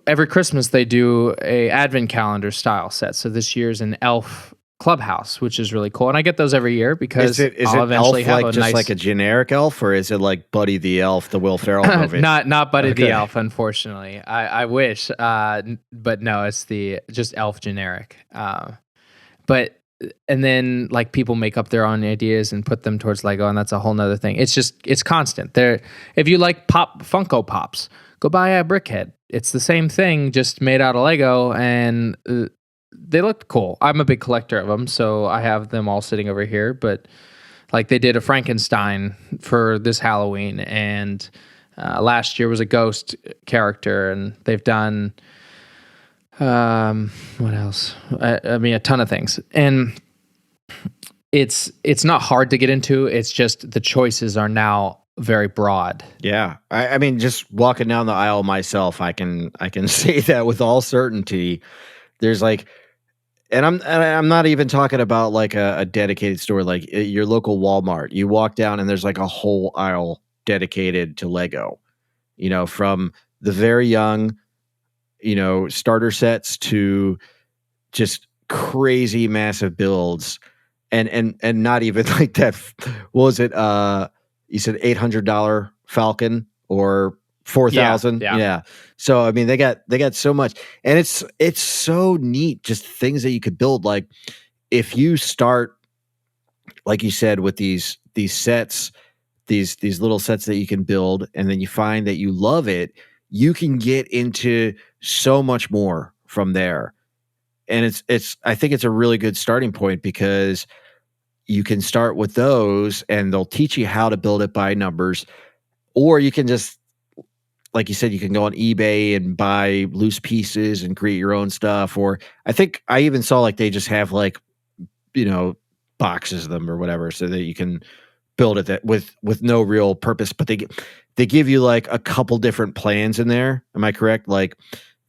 every Christmas they do a advent calendar style set. So this year's an elf clubhouse, which is really cool, and I get those every year because I'll eventually have like just like a generic elf, or is it like Buddy the Elf, the Will Ferrell movie? not Buddy the Elf, unfortunately. I wish, but no, it's just elf generic. But and then like people make up their own ideas and put them towards Lego, and that's a whole nother thing. It's constant. If you like Funko Pops, go buy a Brickhead. It's the same thing, just made out of Lego, and they look cool. I'm a big collector of them, so I have them all sitting over here. But like they did a Frankenstein for this Halloween, and last year was a ghost character, and they've done what else? I mean, a ton of things. And it's not hard to get into. It's just the choices are now very broad. Yeah. I mean, just walking down the aisle myself, I can say that with all certainty. There's like, and I'm not even talking about like a dedicated store, like your local Walmart. You walk down and there's like a whole aisle dedicated to Lego, from the very young, starter sets to just crazy massive builds, and not even like that. What was it? You said $800 Falcon or 4,000? Yeah. So I mean, they got so much, and it's so neat. Just things that you could build. Like if you start, like you said, with these sets, these little sets that you can build, and then you find that you love it, you can get into so much more from there. And it's I think it's a really good starting point because you can start with those and they'll teach you how to build it by numbers, or you can just, like you said, you can go on eBay and buy loose pieces and create your own stuff. Or I think I even saw like they just have like, boxes of them or whatever, so that you can build it that with no real purpose, but they give you like a couple different plans in there. Am I correct? Like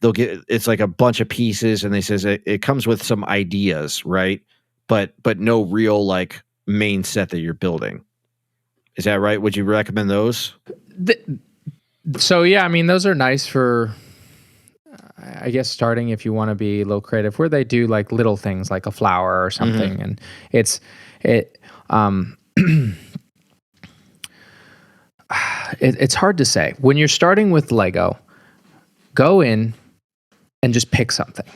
it's like a bunch of pieces, and they says it comes with some ideas, right? But no real like main set that you're building. Is that right? Would you recommend those? So yeah, I mean, those are nice for, I guess, starting if you want to be a little creative, where they do like little things like a flower or something. Mm-hmm. And it's hard to say. When you're starting with Lego, go in and just pick something.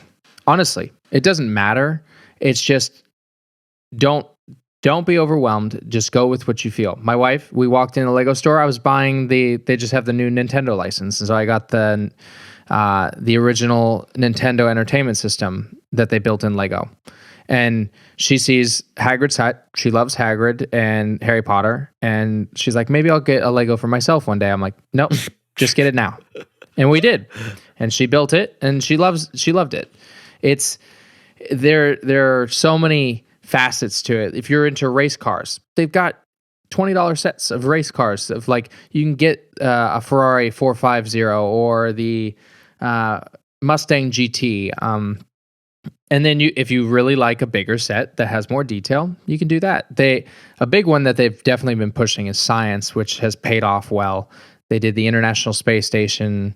Honestly, it doesn't matter. It's just don't be overwhelmed. Just go with what you feel. My wife, we walked in a Lego store. I was buying they just have the new Nintendo license. And so I got the original Nintendo Entertainment System that they built in Lego. And she sees Hagrid's hut. She loves Hagrid and Harry Potter. And she's like, maybe I'll get a Lego for myself one day. I'm like, nope, just get it now. And we did. And she built it, and she loved it. There are so many facets to it. If you're into race cars, they've got $20 sets of race cars of like, you can get a Ferrari 450 or the Mustang GT. And then if you really like a bigger set that has more detail, you can do that. A big one that they've definitely been pushing is science, which has paid off well. They did the International Space Station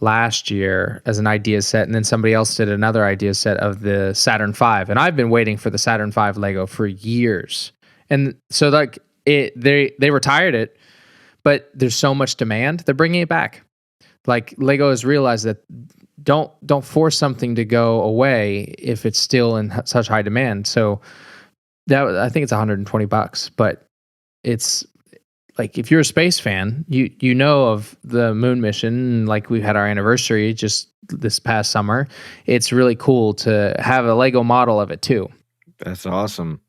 last year as an idea set, and then somebody else did another idea set of the Saturn V. And I've been waiting for the Saturn V Lego for years. And so like they retired it, but there's so much demand, they're bringing it back. Like Lego has realized that don't force something to go away if it's still in such high demand. So I think it's $120, but it's like, if you're a space fan, you know of the moon mission, like we had our anniversary just this past summer. It's really cool to have a Lego model of it too. That's awesome.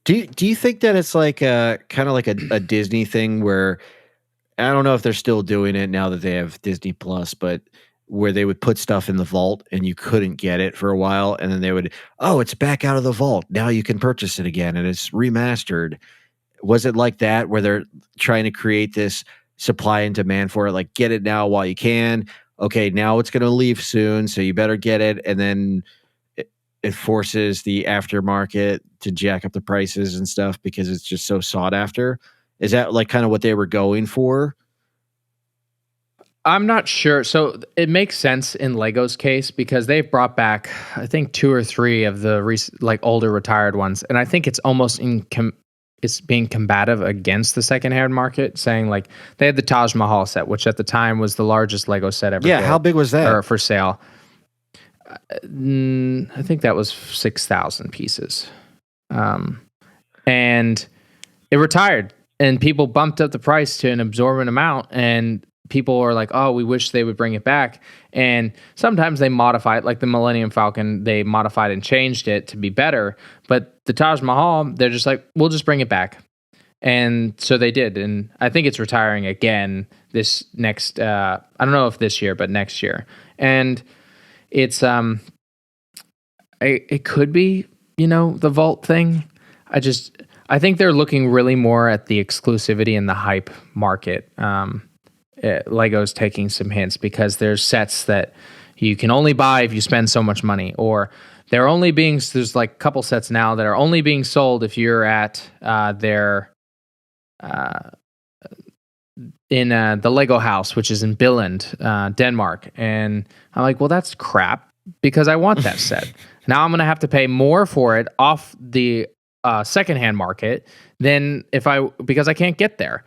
Do you think that it's like kind of like a Disney thing where, I don't know if they're still doing it now that they have Disney Plus, but where they would put stuff in the vault and you couldn't get it for a while, and then they would, it's back out of the vault. Now you can purchase it again and it's remastered. Was it like that, where they're trying to create this supply and demand for it? Like, get it now while you can. Okay, now it's going to leave soon, so you better get it. And then it forces the aftermarket to jack up the prices and stuff because it's just so sought after. Is that like kind of what they were going for? I'm not sure. So it makes sense in Lego's case because they've brought back, I think, 2 or 3 of the older retired ones. And I think it's almost it's being combative against the secondhand market, saying like they had the Taj Mahal set, which at the time was the largest Lego set ever. Yeah, how big was that? Or for sale. I think that was 6,000 pieces. And it retired, and people bumped up the price to an absorbent amount, and people are like, oh, we wish they would bring it back. And sometimes they modify it, like the Millennium Falcon, they modified and changed it to be better. But the Taj Mahal, they're just like, we'll just bring it back. And so they did. And I think it's retiring again this next, I don't know if this year, but next year. And it's, it could be, the vault thing. I think they're looking really more at the exclusivity and the hype market. Lego's taking some hints because there's sets that you can only buy if you spend so much money, or there's like a couple sets now that are only being sold if you're at their in the Lego house, which is in Billund, Denmark. And I'm like, well, that's crap because I want that set. Now I'm going to have to pay more for it off the secondhand market than because I can't get there.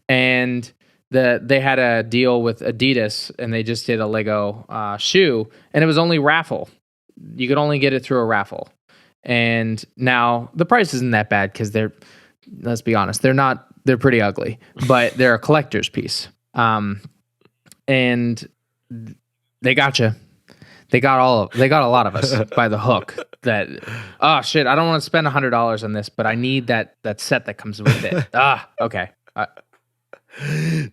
And they had a deal with Adidas, and they just did a Lego shoe, and it was only raffle. You could only get it through a raffle. And now the price isn't that bad because let's be honest, they're pretty ugly, but they're a collector's piece. And they got you. They got a lot of us by the hook that, oh shit, I don't want to spend $100 on this, but I need that set that comes with it. Okay.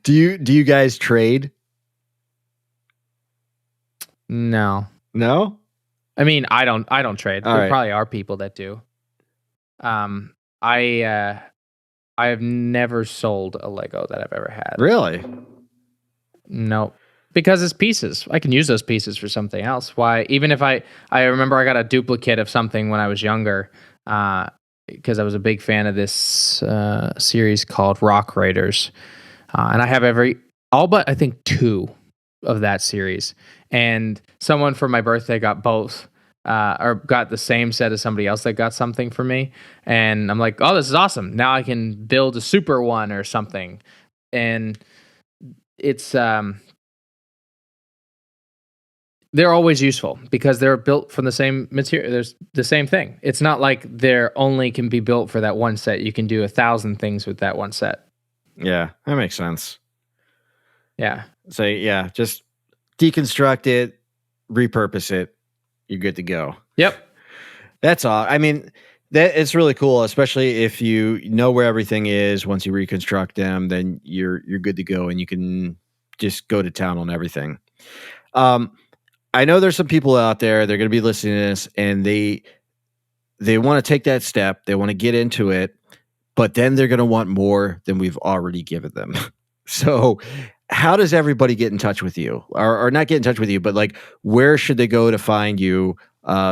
Do you guys trade? No. No? I mean, I don't trade. All There right. probably are people that do. I have never sold a Lego that I've ever had. Really? No, because it's pieces. I can use those pieces for something else. Why? Even if I remember I got a duplicate of something when I was younger, because I was a big fan of this series called Rock Raiders, and I have all but I think 2 of that series. And someone for my birthday got both, or got the same set as somebody else that got something for me. And I'm like, oh, this is awesome. Now I can build a super one or something. And it's, they're always useful because they're built from the same material. There's the same thing. It's not like they're only can be built for that one set. You can do 1,000 things with that one set. Yeah, that makes sense. Yeah. So yeah, just deconstruct it, repurpose it. You're good to go. Yep. That's all. I mean, it's really cool, especially if you know where everything is. Once you reconstruct them, then you're good to go, and you can just go to town on everything. I know there's some people out there, they're going to be listening to this, and they want to take that step. They want to get into it, but then they're going to want more than we've already given them. So how does everybody get in touch with you, or not get in touch with you, but like, where should they go to find you,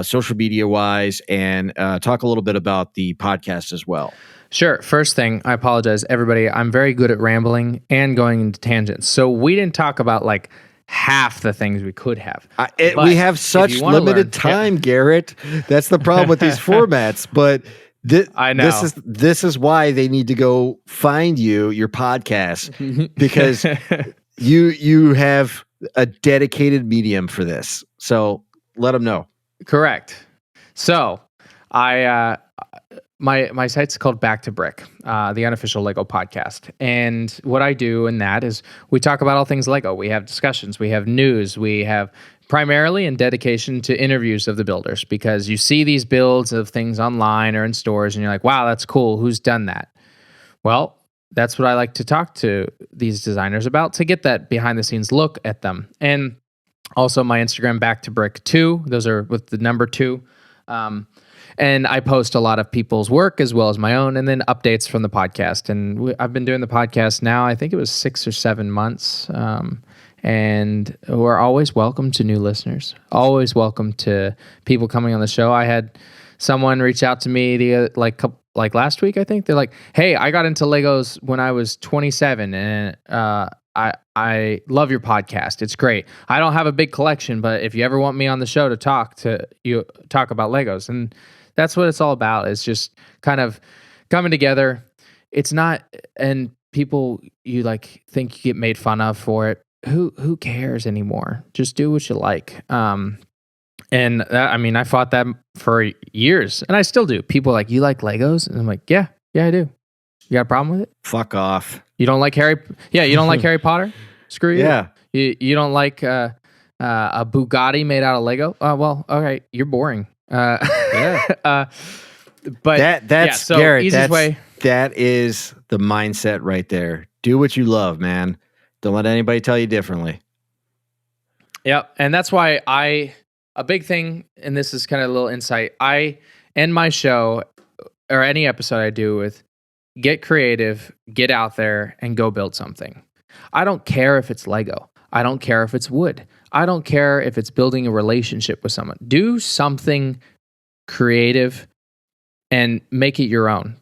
social media wise, and talk a little bit about the podcast as well? Sure. First thing, I apologize, everybody. I'm very good at rambling and going into tangents. So we didn't talk about like half the things we could have. We have such limited time, Garrett. That's the problem with these formats. But I know this is why they need to go find your podcast, because you have a dedicated medium for this. So let them know. Correct. So my site's called Back to Brick, the Unofficial Lego podcast. And what I do in that is we talk about all things Lego. We have discussions, we have news, we have primarily in dedication to interviews of the builders, because you see these builds of things online or in stores and you're like, wow, that's cool. Who's done that? Well, that's what I like to talk to these designers about, to get that behind the scenes look at them. And also my Instagram, Back to Brick 2. Those are with the number 2. And I post a lot of people's work as well as my own, and then updates from the podcast. And I've been doing the podcast now, I think it was 6 or 7 months. And we're always welcome to new listeners, always welcome to people coming on the show. I had someone reach out to me like last week, I think. They're like, hey, I got into Legos when I was 27, and I love your podcast. It's great. I don't have a big collection, but if you ever want me on the show to talk about Legos, and that's what it's all about. It's just kind of coming together. It's not, and people you like think you get made fun of for it. Who cares anymore? Just do what you like. And I mean, I fought that for years, and I still do. People are like, you like Legos? And I'm like, yeah, I do. You got a problem with it? Fuck off. You don't like Harry? Yeah, you don't like Harry Potter? Screw you. Yeah. You don't like a Bugatti made out of Lego? Well, okay, you're boring. Yeah. But that's so Garrett. Easiest way. That is the mindset right there. Do what you love, man. Don't let anybody tell you differently. Yep, and that's why a big thing, and this is kind of a little insight. I end my show or any episode I do with get creative, get out there, and go build something. I don't care if it's Lego. I don't care if it's wood. I don't care if it's building a relationship with someone. Do something creative and make it your own.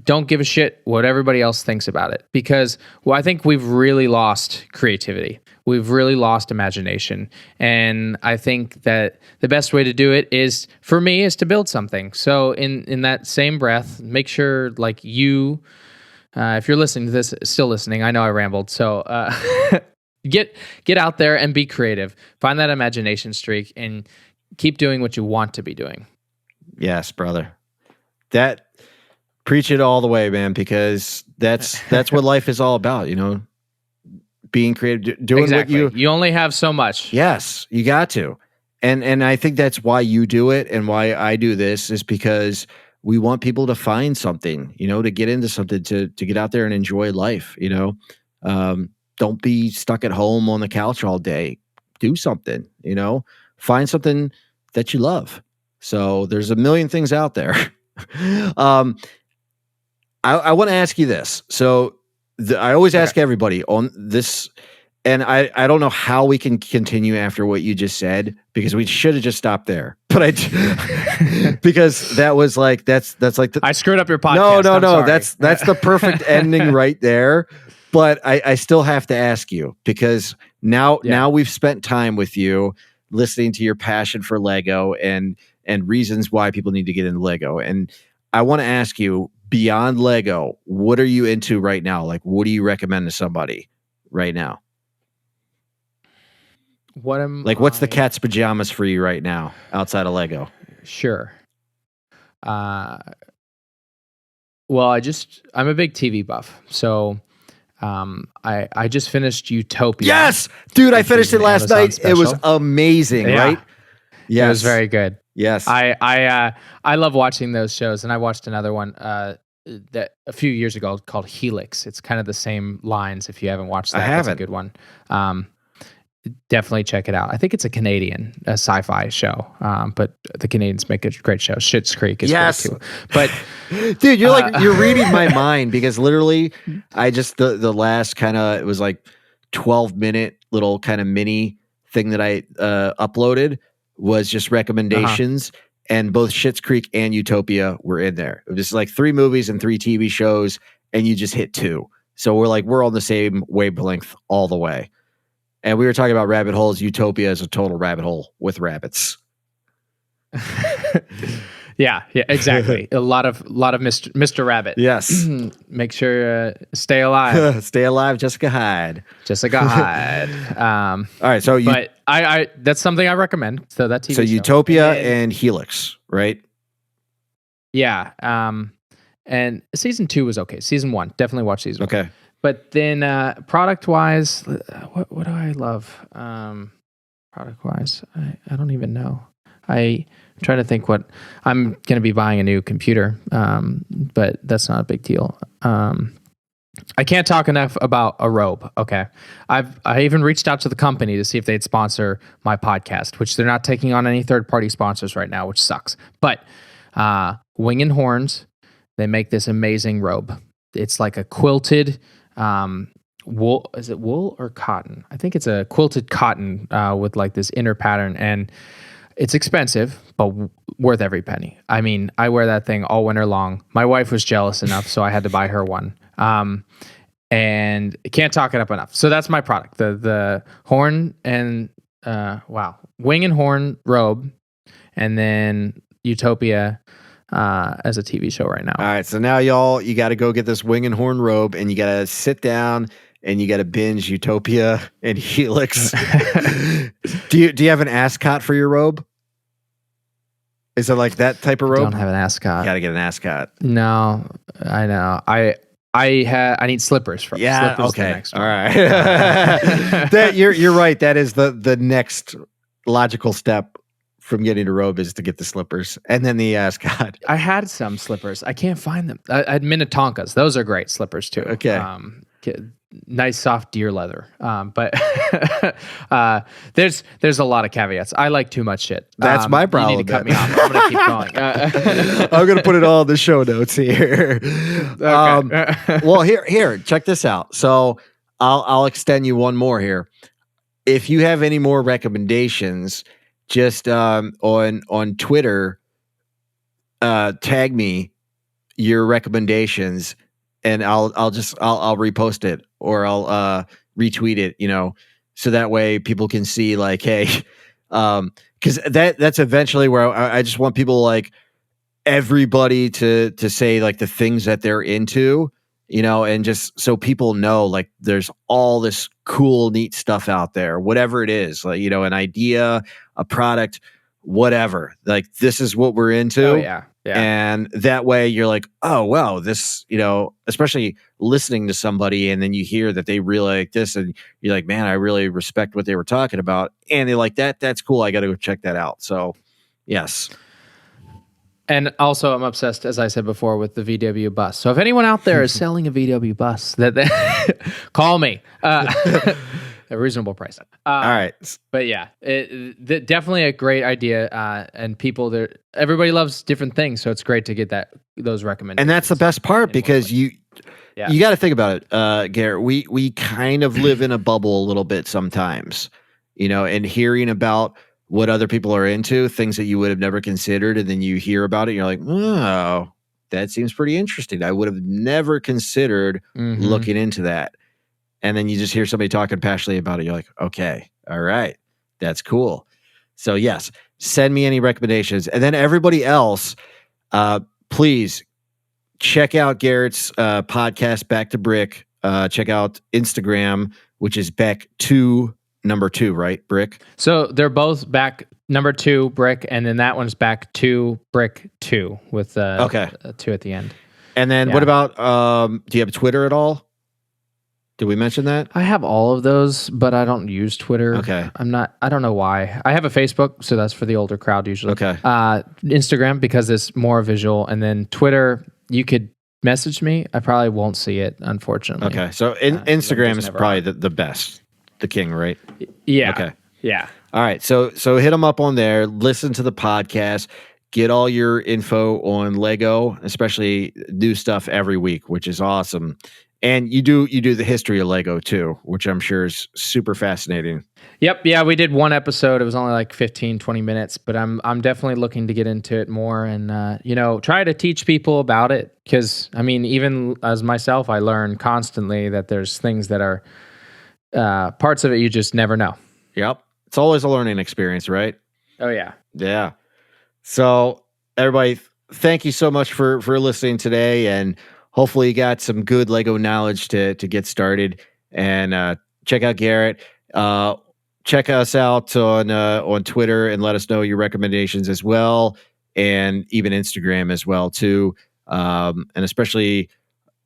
Don't give a shit what everybody else thinks about it, because I think we've really lost creativity. We've really lost imagination. And I think that the best way to do it is, for me, is to build something. So in that same breath, make sure like you, if you're listening to this, still listening, I know I rambled. So get out there and be creative. Find that imagination streak and keep doing what you want to be doing. Yes, brother. Preach it all the way, man, because that's what life is all about, being creative, doing exactly. what you only have so much. Yes, you got to. And I think that's why you do it and why I do this, is because we want people to find something, to get into something, to get out there and enjoy life, don't be stuck at home on the couch all day. Do something, find something that you love. So there's a million things out there. I want to ask you this. So I always ask everybody on this, and I don't know how we can continue after what you just said, because we should have just stopped there. But because that was like, that's like I screwed up your podcast. No. That's the perfect ending right there. But I still have to ask you, because now we've spent time with you listening to your passion for Lego and reasons why people need to get into Lego. And I want to ask you, beyond Lego, what are you into right now? Like, what do you recommend to somebody right now? What's the cat's pajamas for you right now outside of Lego? Sure. Well, I'm a big TV buff. So I just finished Utopia. Yes, dude, I finished it last night. Special. It was amazing, right? Yes. It was very good. Yes. I love watching those shows, and I watched another one that a few years ago called Helix. It's kind of the same lines. If you haven't watched that, that's a good one. Definitely check it out. I think it's a Canadian sci-fi show, but the Canadians make a great show. Schitt's Creek is great too. But dude, you're reading my mind, because literally I just the last kind of, it was like 12-minute little kind of mini thing that I uploaded was just recommendations, and both Schitt's Creek and Utopia were in there. It was just like 3 movies and 3 TV shows, and you just hit 2. So we're on the same wavelength all the way. And we were talking about rabbit holes. Utopia is a total rabbit hole with rabbits. Yeah, exactly. a lot of Mr. Rabbit. Yes. Make sure stay alive. Stay alive, Jessica Hyde. All right, so but I that's something I recommend. So that TV show. Utopia and Helix, right? Yeah. And season 2 was okay. Season 1, definitely watch season 1. Okay. But then product wise, what do I love? Product wise, I don't even know. I'm trying to think what I'm going to be buying a new computer, but that's not a big deal. I can't talk enough about a Robe. Okay, I even reached out to the company to see if they'd sponsor my podcast, which they're not taking on any third-party sponsors right now, which sucks. But Wings+Horns, they make this amazing robe. It's like a quilted wool. Is it wool or cotton? I think it's a quilted cotton with like this inner pattern, and it's expensive, but worth every penny. I mean, I wear that thing all winter long. My wife was jealous enough, so I had to buy her one. And can't talk it up enough. So that's my product. The horn and Wing+Horn robe, and then Utopia as a TV show right now. All right, so now you got to go get this Wing+Horn robe, and you got to sit down and you got to binge Utopia and Helix. Do you have an ascot for your robe? Is it like that type of robe? I don't have an ascot. You got to get an ascot. No, I know. I need slippers for slippers. Okay. All right. You're right. That is the next logical step from getting a robe, is to get the slippers and then the ascot. I had some slippers. I can't find them. I had Minnetonkas. Those are great slippers too. Okay. nice soft deer leather. But there's a lot of caveats. I like too much shit. That's my problem. You need to cut me off. I'm going to keep going. I'm going to put it all in the show notes here. Okay. Well, here, check this out. So I'll extend you one more here. If you have any more recommendations, just on Twitter, tag me your recommendations, and I'll repost it, or I'll retweet it, so that way people can see, like, hey, because that's eventually where I just want people, like, everybody to say, like, the things that they're into, and just so people know, like, there's all this cool, neat stuff out there, whatever it is, like, an idea, a product, whatever, like, this is what we're into. Oh, yeah. And that way you're like, oh, wow, this, especially listening to somebody, and then you hear that they really like this, and you're like, man, I really respect what they were talking about, and they like that. That's cool. I got to go check that out. So, yes. And also, I'm obsessed, as I said before, with the VW bus. So if anyone out there is selling a VW bus, that call me. A reasonable price. All right. But yeah, definitely a great idea. And everybody loves different things, so it's great to get those recommendations. And that's the best part, because you got to think about it, Garrett. We kind of live in a bubble a little bit sometimes, and hearing about what other people are into, things that you would have never considered, and then you hear about it, and you're like, oh, that seems pretty interesting. I would have never considered looking into that. And then you just hear somebody talking passionately about it. You're like, okay, all right, that's cool. So yes, send me any recommendations. And then everybody else, please check out Garrett's podcast, Back to Brick. Check out Instagram, which is Back2 number 2, right? Brick. So they're both Back number 2 Brick, and then that one's Back2 Brick 2 with a 2 at the end. And then what about, do you have Twitter at all? Did we mention that? I have all of those, but I don't use Twitter. Okay. I don't know why. I have a Facebook, so that's for the older crowd usually. Okay. Instagram, because it's more visual. And then Twitter, you could message me. I probably won't see it, unfortunately. Okay. So Instagram is probably the best, the king, right? Yeah. Okay. Yeah. All right. So hit them up on there. Listen to the podcast. Get all your info on Lego, especially new stuff every week, which is awesome. And you do the history of Lego too, which I'm sure is super fascinating. Yep. Yeah, we did one episode. It was only like 15, 20 minutes, but I'm definitely looking to get into it more and, try to teach people about it. Because, even as myself, I learn constantly that there's things that are parts of it you just never know. Yep. It's always a learning experience, right? Oh, yeah. Yeah. So, everybody, thank you so much for listening today, and hopefully you got some good Lego knowledge to get started. And check out Garrett. Check us out on Twitter and let us know your recommendations as well, and even Instagram as well too. And especially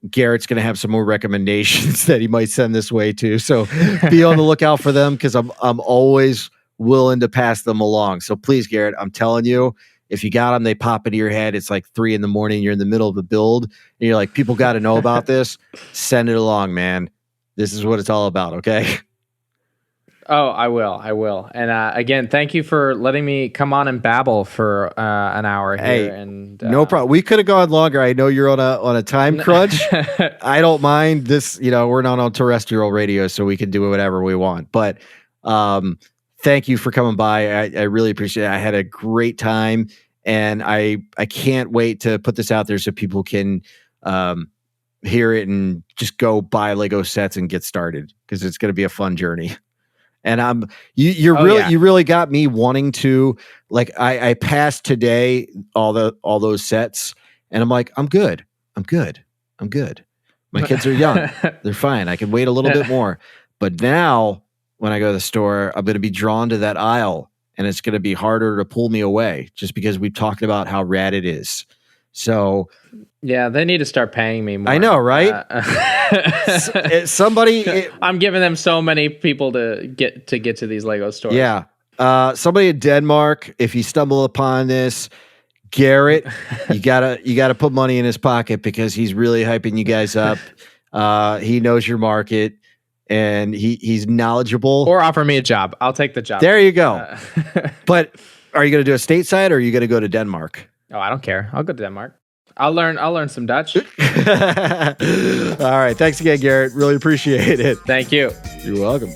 Garrett's going to have some more recommendations that he might send this way too. So be on the lookout for them, because I'm always willing to pass them along. So please, Garrett, I'm telling you, if you got them, they pop into your head. It's like 3 a.m. You're in the middle of a build, and you're like, people got to know about this. Send it along, man. This is what it's all about. Okay. Oh, I will. And again, thank you for letting me come on and babble for an hour here. Hey, and no problem. We could have gone longer. I know you're on a time crunch. I don't mind this. We're not on terrestrial radio, so we can do whatever we want. But thank you for coming by. I really appreciate it. I had a great time, and I can't wait to put this out there so people can hear it and just go buy Lego sets and get started, because it's going to be a fun journey. And you really got me wanting to, like, I passed today all those sets, and I'm like, I'm good. My kids are young. They're fine. I can wait a little bit more. But now when I go to the store, I'm going to be drawn to that aisle, and it's going to be harder to pull me away, just because we've talked about how rad it is. So yeah, they need to start paying me more. I know, right? I'm giving them so many people to get to these Lego stores. Yeah. Somebody in Denmark, if you stumble upon this, Garrett, you gotta put money in his pocket, because he's really hyping you guys up. He knows your market, and he's knowledgeable. Or offer me a job. I'll take the job. There you go. But are you going to do a stateside, or are you going to go to Denmark? Oh, I don't care. I'll go to Denmark. I'll learn some Dutch. All right. Thanks again, Garrett. Really appreciate it. Thank you. You're welcome.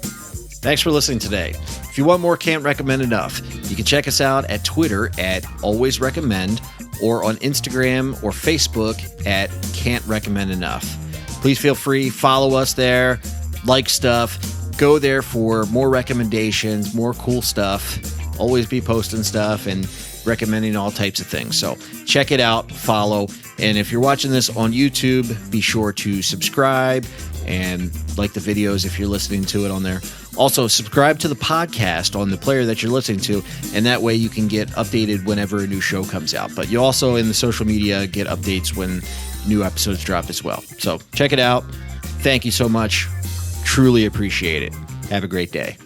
Thanks for listening today. If you want more Can't Recommend Enough, you can check us out at Twitter at Always Recommend, or on Instagram or Facebook at Can't Recommend Enough. Please feel free, follow us there, like stuff, go there for more recommendations, more cool stuff. Always be posting stuff and recommending all types of things. So check it out, follow, and if you're watching this on YouTube, be sure to subscribe and like the videos if you're listening to it on there. Also, subscribe to the podcast on the player that you're listening to, and that way you can get updated whenever a new show comes out. But you also, in the social media, get updates when new episodes drop as well. So check it out. Thank you so much. Truly appreciate it. Have a great day.